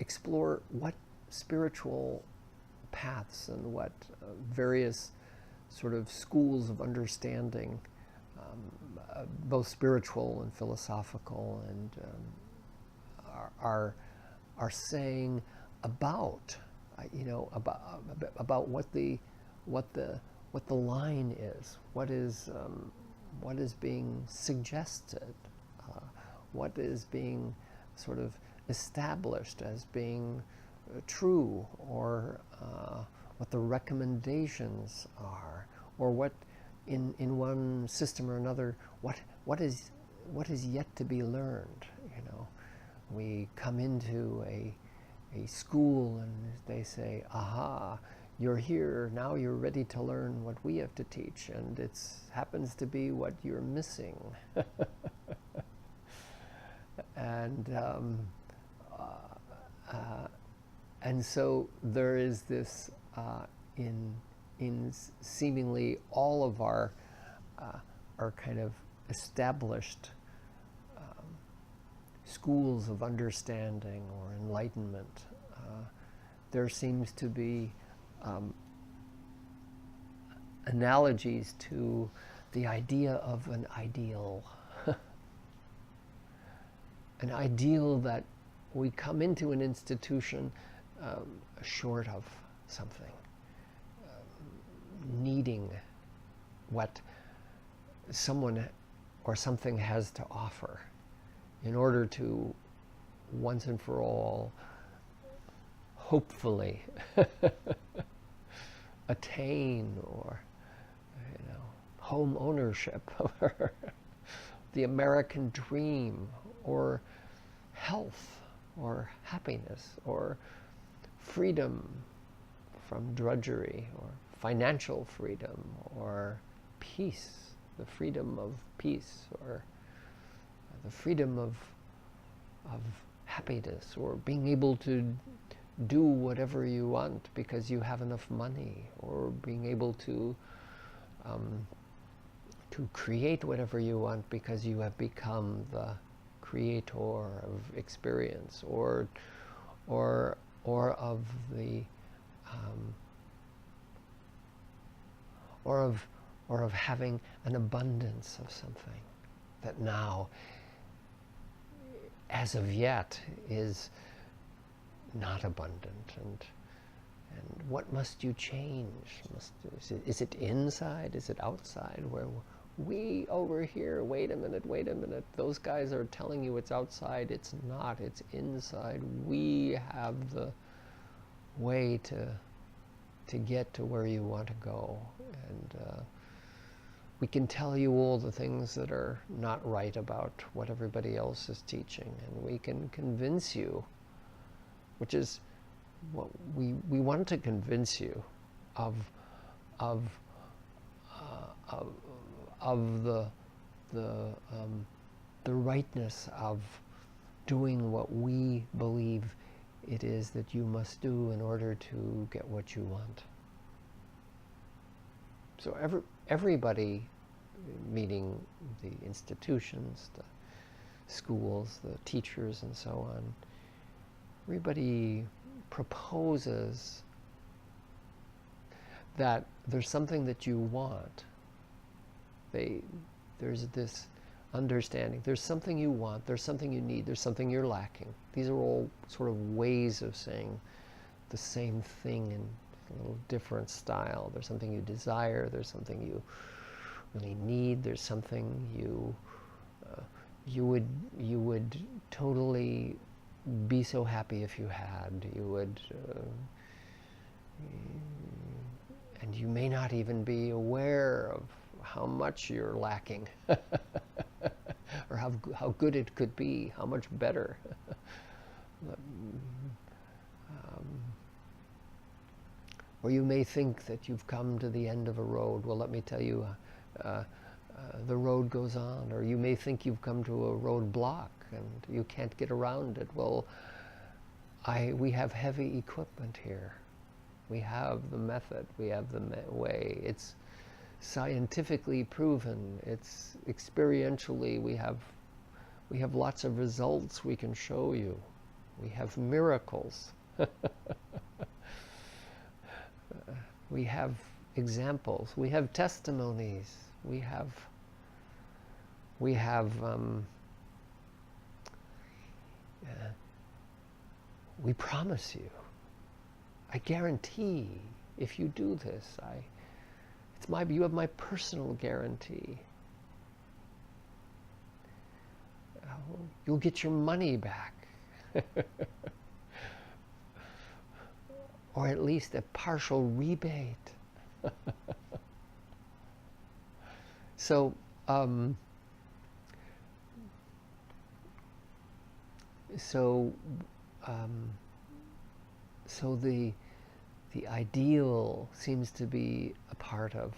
explore what spiritual paths and what various sort of schools of understanding, both spiritual and philosophical, and are saying about about what the line is, what is being suggested, what is being sort of established as being true, or what the recommendations are, or what in one system or another, what is yet to be learned. We come into a school and they say, aha, you're here, now you're ready to learn what we have to teach, and it happens to be what you're missing. And so there is this in seemingly all of our kind of established schools of understanding or enlightenment, there seems to be analogies to the idea of an ideal. An ideal that we come into an institution short of something, needing what someone or something has to offer in order to once and for all hopefully attain, or home ownership, or the American dream, or health, or happiness, or freedom from drudgery, or financial freedom, or peace, the freedom of peace, or the freedom of happiness, or being able to do whatever you want because you have enough money, or being able to create whatever you want because you have become the creator of experience, or or of the or of having an abundance of something that now, as of yet, is not abundant. And what must you change? Is it inside? Is it outside? Where we over here, wait a minute, those guys are telling you it's outside. It's not, it's inside. We have the way to get to where you want to go. And we can tell you all the things that are not right about what everybody else is teaching. And we can convince you, which is what we want to convince you of the rightness of doing what we believe it is that you must do in order to get what you want. So everybody, meaning the institutions, the schools, the teachers, and so on, everybody proposes that there's something that you want. There's this understanding. There's something you want. There's something you need. There's something you're lacking. These are all sort of ways of saying the same thing in a little different style. There's something you desire. There's something you really need. There's something you would totally be so happy if you had. You would, and you may not even be aware of how much you're lacking, or how good it could be, how much better. Or you may think that you've come to the end of a road. Well, let me tell you, the road goes on. Or you may think you've come to a roadblock and you can't get around it. Well, we have heavy equipment here. We have the method. We have the way. It's scientifically proven. It's experientially. We have lots of results we can show you. We have miracles. We have examples. We have testimonies. We promise you. I guarantee if you do this, you have my personal guarantee. You'll get your money back. Or at least a partial rebate. So, so the ideal seems to be a part of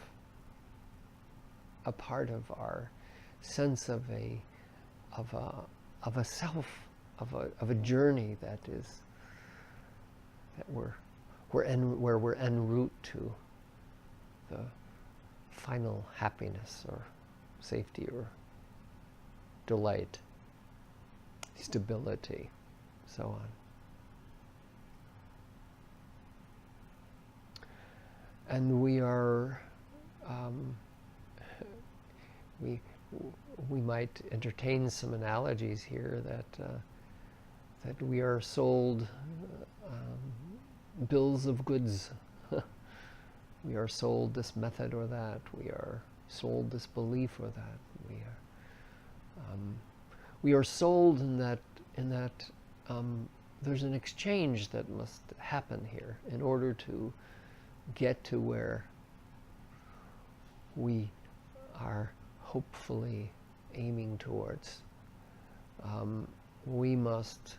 our sense of a self, of a journey that where we're en route to the final happiness or safety or delight, stability, so on. And we are, we might entertain some analogies here that we are sold bills of goods. We are sold this method or that. We are sold this belief or that. We are sold in that there's an exchange that must happen here in order to get to where we are hopefully aiming towards. We must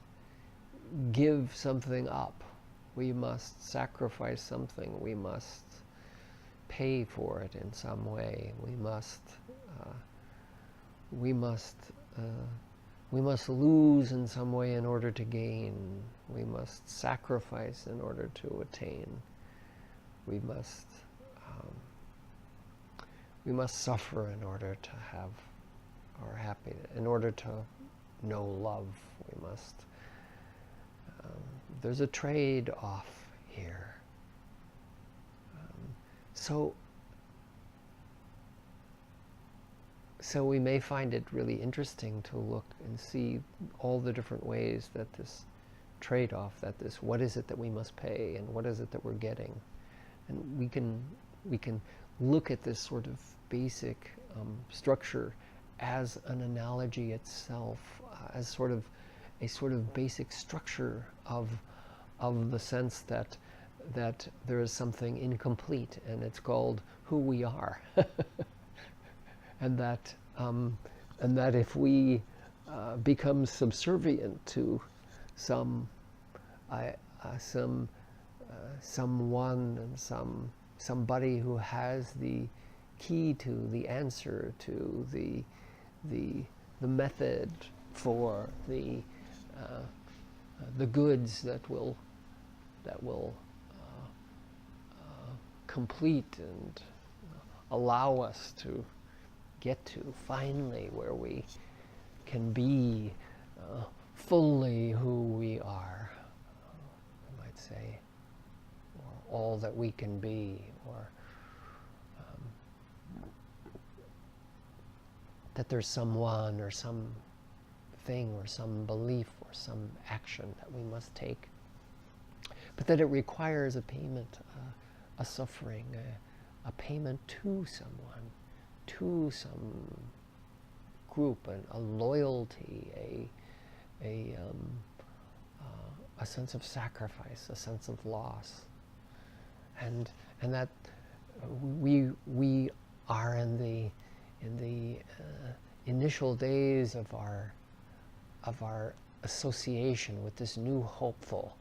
give something up. We must sacrifice something. We must pay for it in some way. We must lose in some way in order to gain. We must sacrifice in order to attain. We must suffer in order to have our happiness. In order to know love, we must there's a trade-off here. So we may find it really interesting to look and see all the different ways that this trade-off, what is it that we must pay and what is it that we're getting. And we can look at this sort of basic structure as an analogy itself, as sort of a sort of basic structure of the sense that there is something incomplete, and it's called who we are. And that if we become subservient to someone and somebody who has the key to the answer to the method for the goods that will complete and allow us to get to finally where we can be fully who we are, I might say, or all that we can be, or that there's someone or some thing or some belief or some action that we must take, but that it requires a payment, a suffering, a payment to someone, to some group, a loyalty, a sense of sacrifice, a sense of loss, and that we are in the initial days of our association with this new hopeful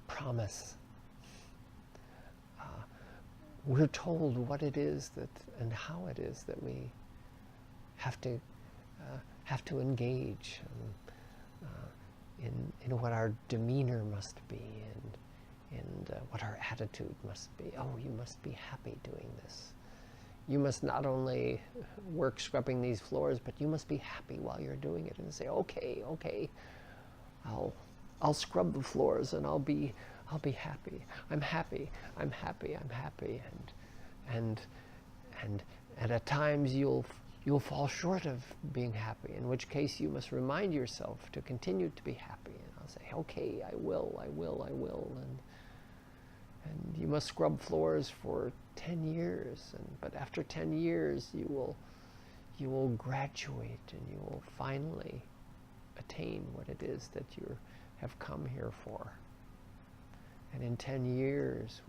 promise. We're told what it is and how it is that we have to engage in what our demeanor must be, and what our attitude must be. Oh, you must be happy doing this. You must not only work scrubbing these floors, but you must be happy while you're doing it, and say, okay, I'll scrub the floors and I'll be happy. I'm happy. And at times you'll fall short of being happy, in which case you must remind yourself to continue to be happy. And I'll say, okay, I will. And you must scrub floors for 10 years. But after 10 years, you will graduate, and you will finally attain what it is that you have come here for. And in 10 years,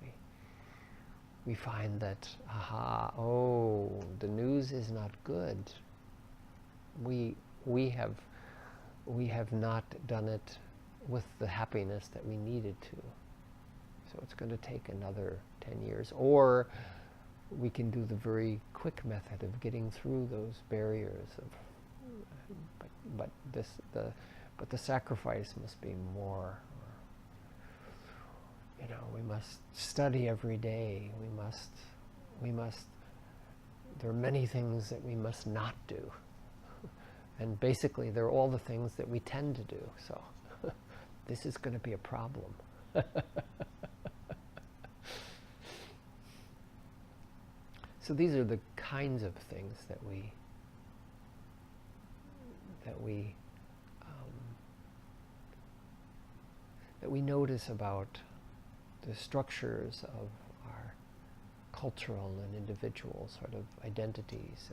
we find that, the news is not good. We have not done it with the happiness that we needed to. So it's going to take another 10 years. Or we can do the very quick method of getting through those barriers but the sacrifice must be more. We must study every day. We must, there are many things that we must not do. And basically, they're all the things that we tend to do. So this is going to be a problem. So these are the kinds of things that we notice about the structures of our cultural and individual sort of identities,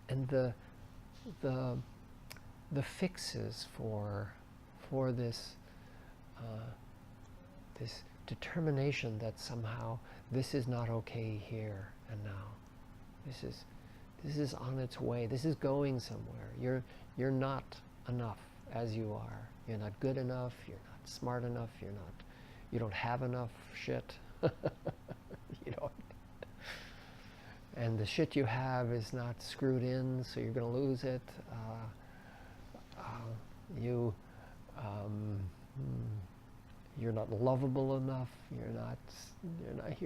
and the fixes for this this determination that somehow this is not okay here and now. This is on its way. This is going somewhere. You're not enough as you are. You're not good enough. You're not smart enough. You don't have enough shit. You don't. And the shit you have is not screwed in, so you're going to lose it. You're not lovable enough. You're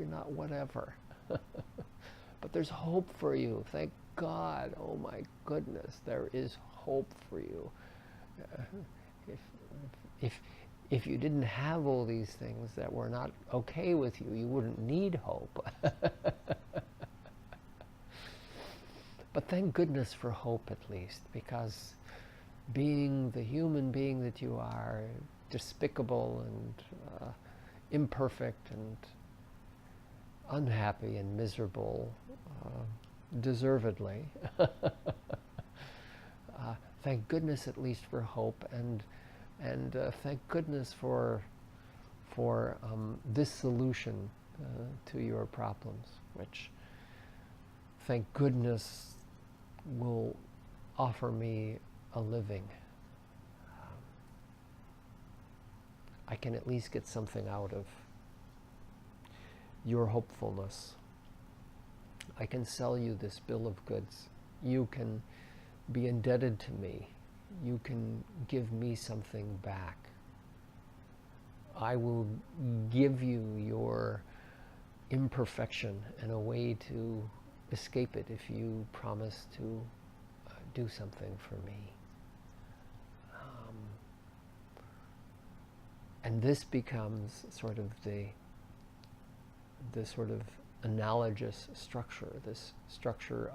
not whatever. But there's hope for you. Thank God, oh my goodness, there is hope for you. Uh, if, if, if you didn't have all these things that were not okay with you, you wouldn't need hope. But thank goodness for hope at least, because being the human being that you are, despicable and imperfect and unhappy and miserable, deservedly, thank goodness at least for hope, and thank goodness for this solution to your problems, which, thank goodness, will offer me a living. I can at least get something out of your hopefulness. I can sell you this bill of goods. You can be indebted to me. You can give me something back. I will give you your imperfection and a way to escape it if you promise to do something for me. And this becomes sort of the sort of analogous structure, this structure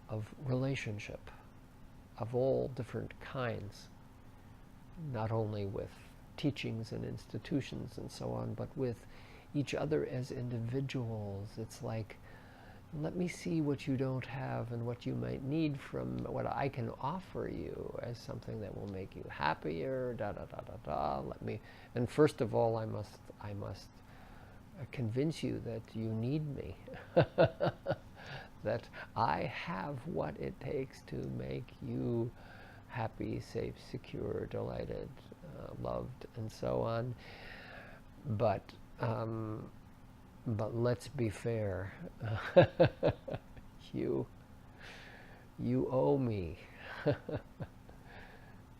of relationship of all different kinds, not only with teachings and institutions and so on, but with each other as individuals. It's like, let me see what you don't have and what you might need from what I can offer you as something that will make you happier, da da da da da. Let me, and first of all, I must convince you that you need me, that I have what it takes to make you happy, safe, secure, delighted, loved, and so on. But let's be fair. You owe me.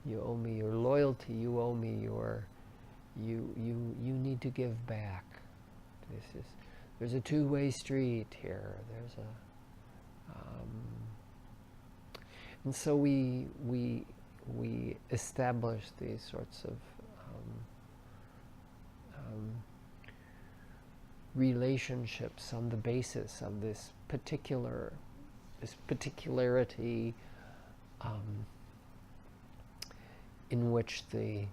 You owe me your loyalty. You owe me your. You need to give back. There's a two-way street here. And so we establish these sorts of relationships on the basis of this particularity, in which the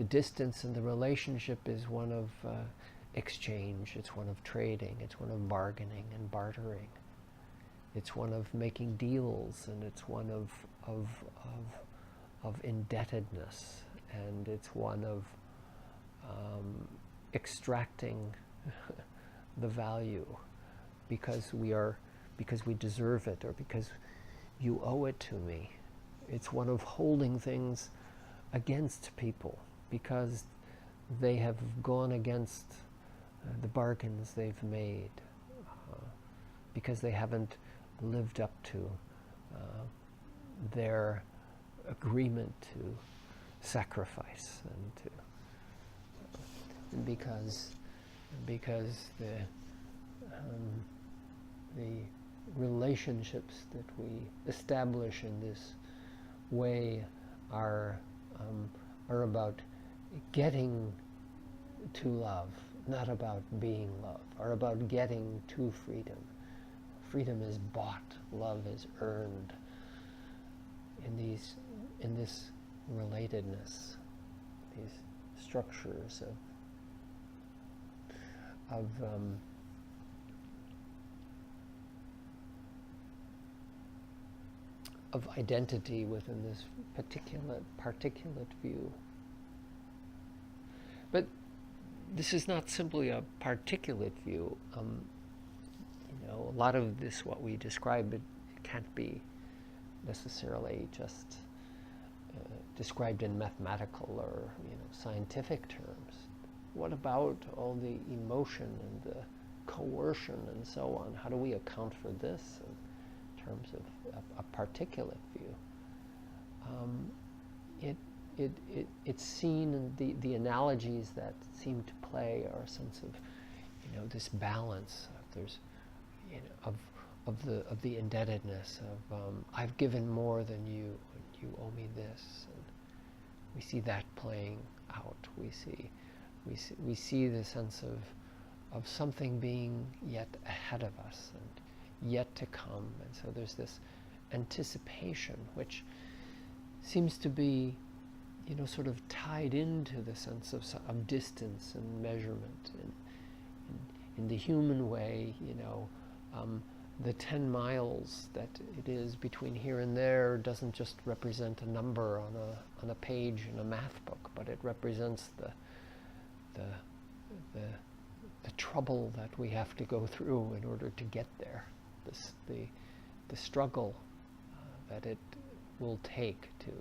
distance in the relationship is one of exchange, it's one of trading, it's one of bargaining and bartering, it's one of making deals, and it's one of indebtedness, and it's one of extracting the value because we deserve it, or because you owe it to me. It's one of holding things against people because they have gone against the bargains they've made, because they haven't lived up to their agreement to sacrifice, and because the relationships that we establish in this way are about getting to love, not about being loved, are about getting to freedom. Freedom is bought, love is earned in this relatedness, these structures of identity within this particulate view. But this is not simply a particulate view. A lot of this, what we describe, it can't be necessarily just described in mathematical or scientific terms. What about all the emotion and the coercion and so on? How do we account for this in terms of a particulate view? It's seen in the analogies that seem to play are a sense of this balance. There's of the indebtedness of I've given more than you, and you owe me this, and we see that playing out. We see the sense of something being yet ahead of us and yet to come, and so there's this anticipation which seems to be, sort of tied into the sense of distance and measurement. In the human way, the 10 miles that it is between here and there doesn't just represent a number on a page in a math book, but it represents the trouble that we have to go through in order to get there. The struggle that it will take to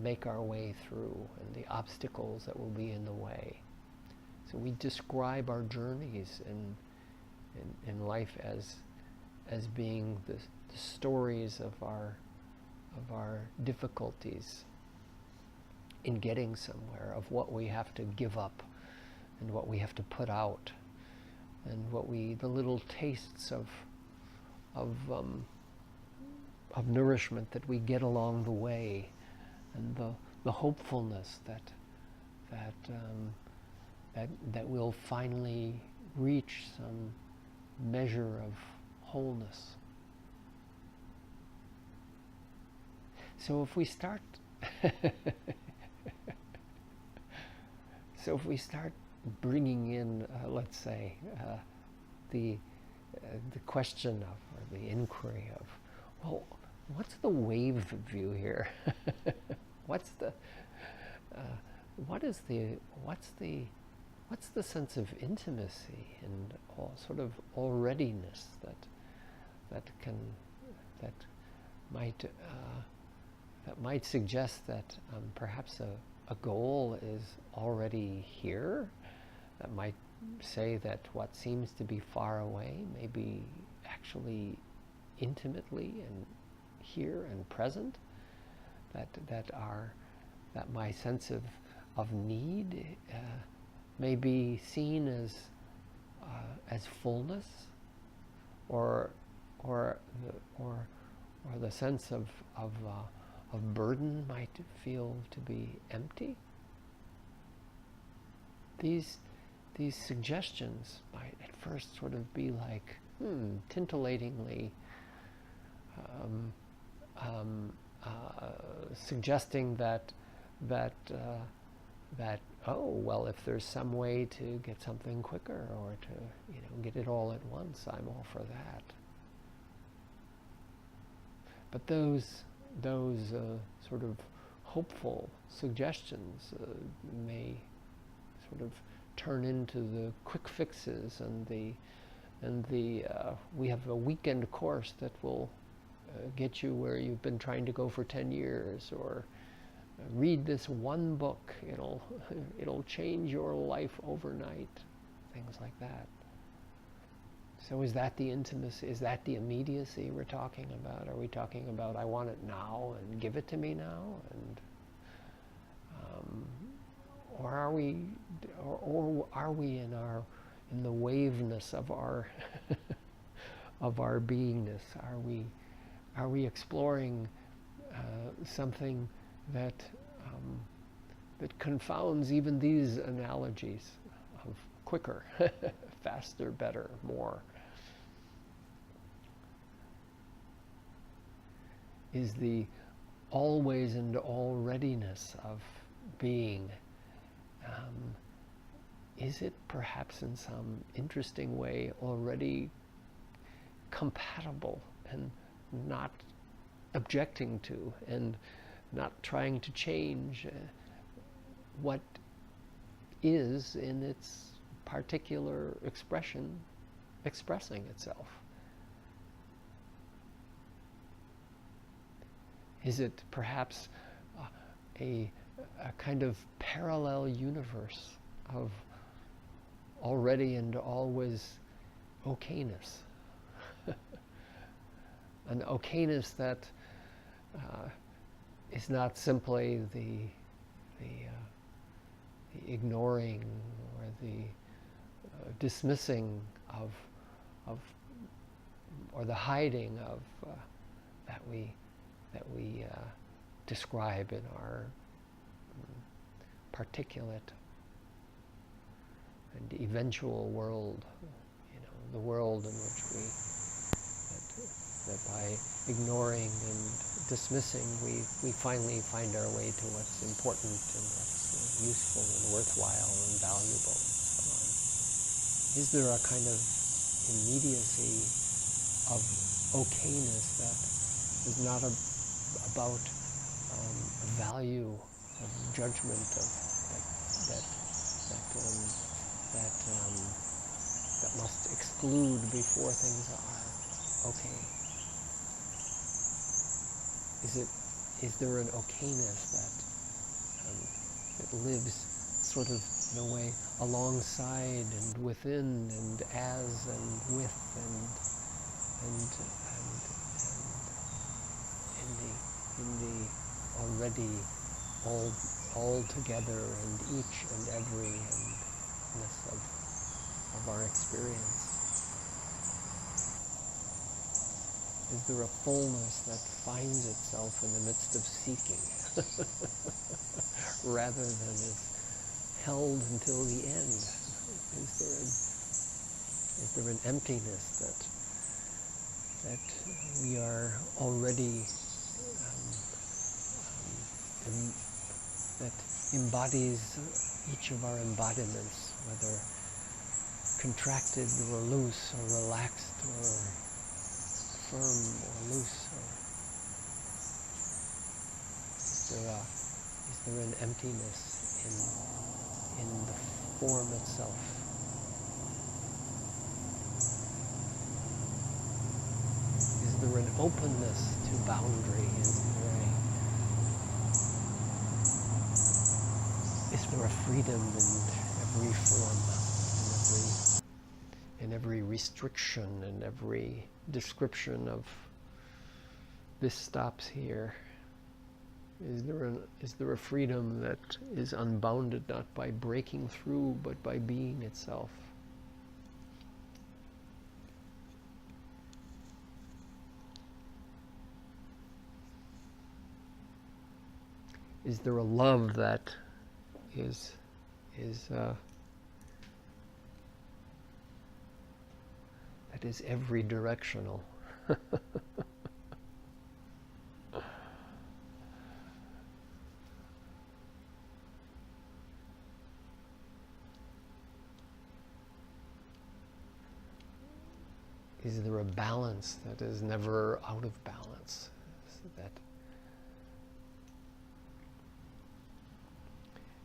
make our way through, and the obstacles that will be in the way. So we describe our journeys in life as being the stories of our difficulties in getting somewhere, of what we have to give up and what we have to put out, and the little tastes of nourishment that we get along the way, and the hopefulness that we'll finally reach some measure of wholeness. So if we start bringing in, let's say, the question of, or the inquiry of, well, what's the wave view here? What's the sense of intimacy and all sort of alreadiness that might suggest that perhaps a goal is already here, that might say that what seems to be far away may be actually intimately and here and present, that my sense of need may be seen as fullness, or the sense of burden might feel to be empty. These suggestions might at first sort of be like tintillatingly suggesting that oh, well, if there's some way to get something quicker, or to get it all at once, I'm all for that. But those sort of hopeful suggestions may sort of turn into the quick fixes, and we have a weekend course that will get you where you've been trying to go for 10 years, or read this one book, it'll change your life overnight, things like that. So is that the intimacy? Is that the immediacy we're talking about? Are we talking about, I want it now and give it to me now? And or are we in the waveness of our of our beingness? Are we exploring something that confounds even these analogies of quicker, faster, better, more? Is the always and all readiness of being, is it perhaps in some interesting way already compatible and not objecting to and not trying to change what is in its particular expression, expressing itself? Is it perhaps a kind of parallel universe of already and always okayness? An okayness that is not simply the ignoring or the dismissing of or the hiding of that we describe in our particulate and eventual world, the world in which that by ignoring and dismissing, we finally find our way to what's important and what's useful and worthwhile and valuable and so on. Is there a kind of immediacy of okayness that is not about a value of judgment that must exclude before things are okay? Is there an okayness that lives sort of in a way alongside and within and as and with and in the already all together and each and everyness of our experience? Is there a fullness that finds itself in the midst of seeking rather than is held until the end? Is there an emptiness that we are already that embodies each of our embodiments, whether contracted or loose or relaxed or firm or loose? Or is there an emptiness in the form itself? Is there an openness to boundary? Is there a freedom in every form, in every restriction, in every description of this stops here? Is there a freedom that is unbounded not by breaking through but by being itself? Is there a love that is every directional? Is there a balance that is never out of balance?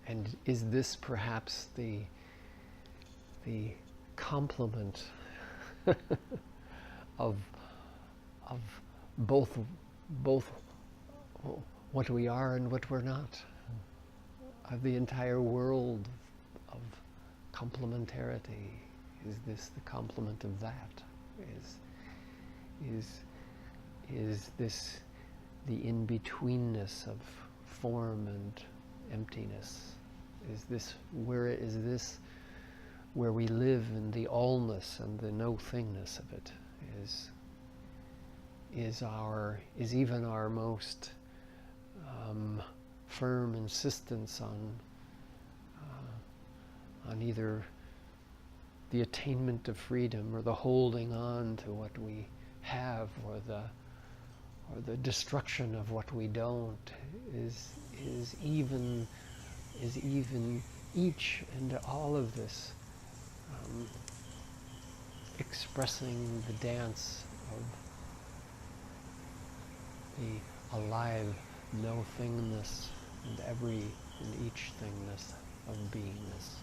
And is this perhaps the complement of both what we are and what we're not, of the entire world of complementarity? Is this the complement of that? Is this the in-betweenness of form and emptiness? Is this where we live in the allness and the no-thingness of it? Is even our most firm insistence on either the attainment of freedom or the holding on to what we have, or the destruction of what we don't, is even each and all of this expressing the dance of the alive no-thingness and every and each thingness of beingness?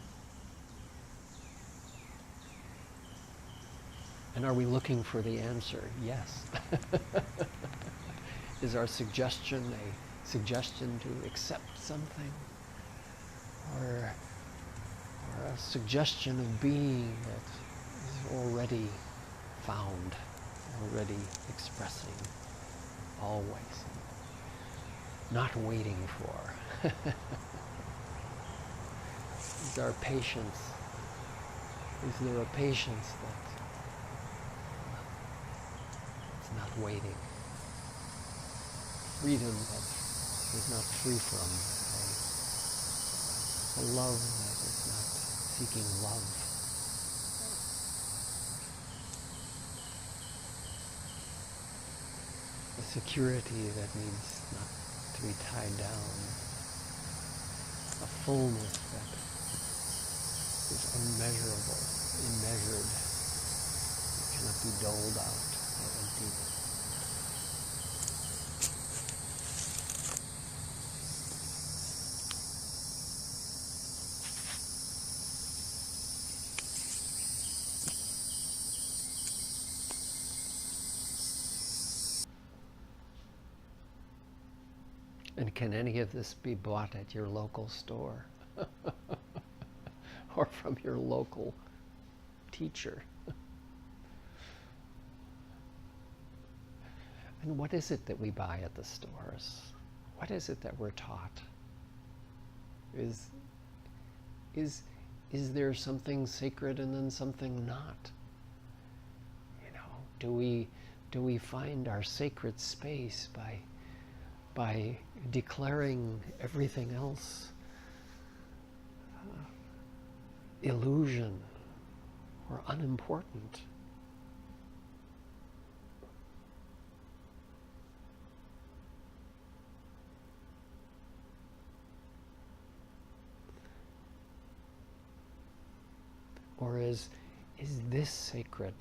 And are we looking for the answer? Yes. Is our suggestion a suggestion to accept something? Or a suggestion of being that is already found, already expressing, always, not waiting for? Is our patience, is there a patience waiting. Freedom that is not free from. A love that is not seeking love. A security that needs not to be tied down. A fullness that is unmeasurable, immeasured, cannot be doled out or emptied. And can any of this be bought at your local store? Or from your local teacher? And what is it that we buy at the stores? What is it that we're taught? Is there something sacred and then something not? You know, do we find our sacred space by declaring everything else illusion or unimportant? Or is this sacred?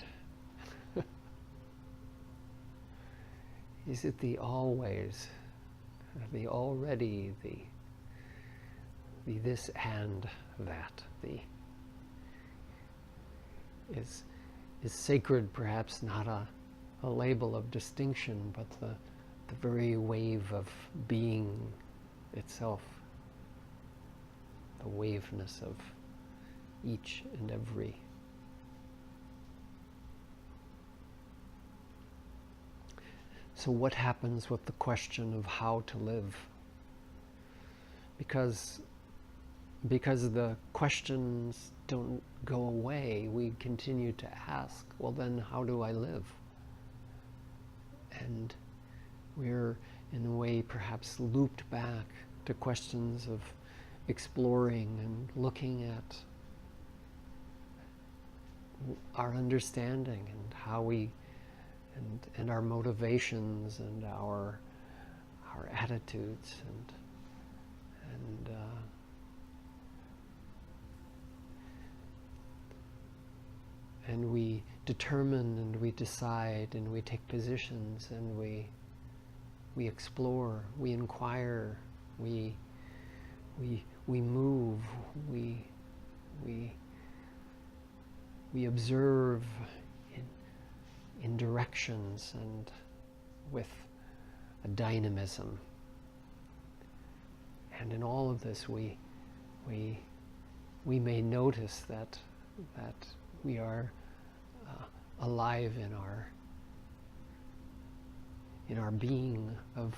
Is it the always, the already, the this and that, is sacred perhaps not a label of distinction, but the very wave of being itself, the waveness of each and every. So what happens with the question of how to live? Because the questions don't go away, we continue to ask, well then how do I live? And we're in a way perhaps looped back to questions of exploring and looking at our understanding and how we and our motivations and our attitudes and we determine and we decide and we take positions and we explore, we inquire, we move, we observe in directions and with a dynamism. And in all of this we may notice that we are alive in our being of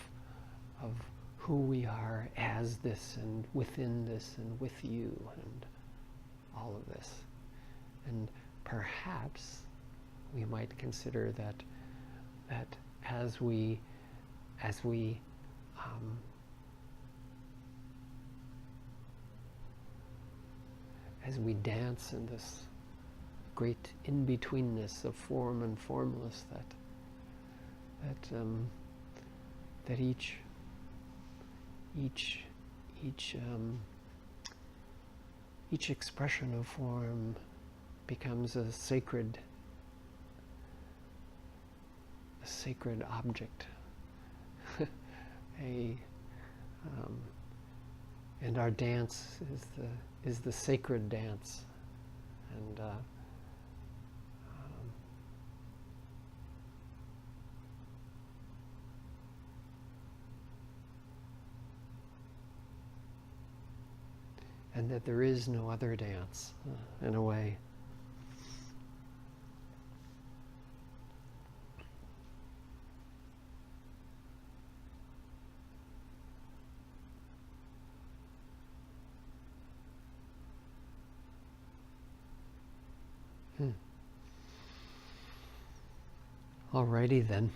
who we are as this and within this and with you and all of this. And perhaps we might consider that as we dance in this great in-betweenness of form and formless, that each expression of form becomes a sacred object, and our dance is the sacred dance, and that there is no other dance, in a way. Alrighty then.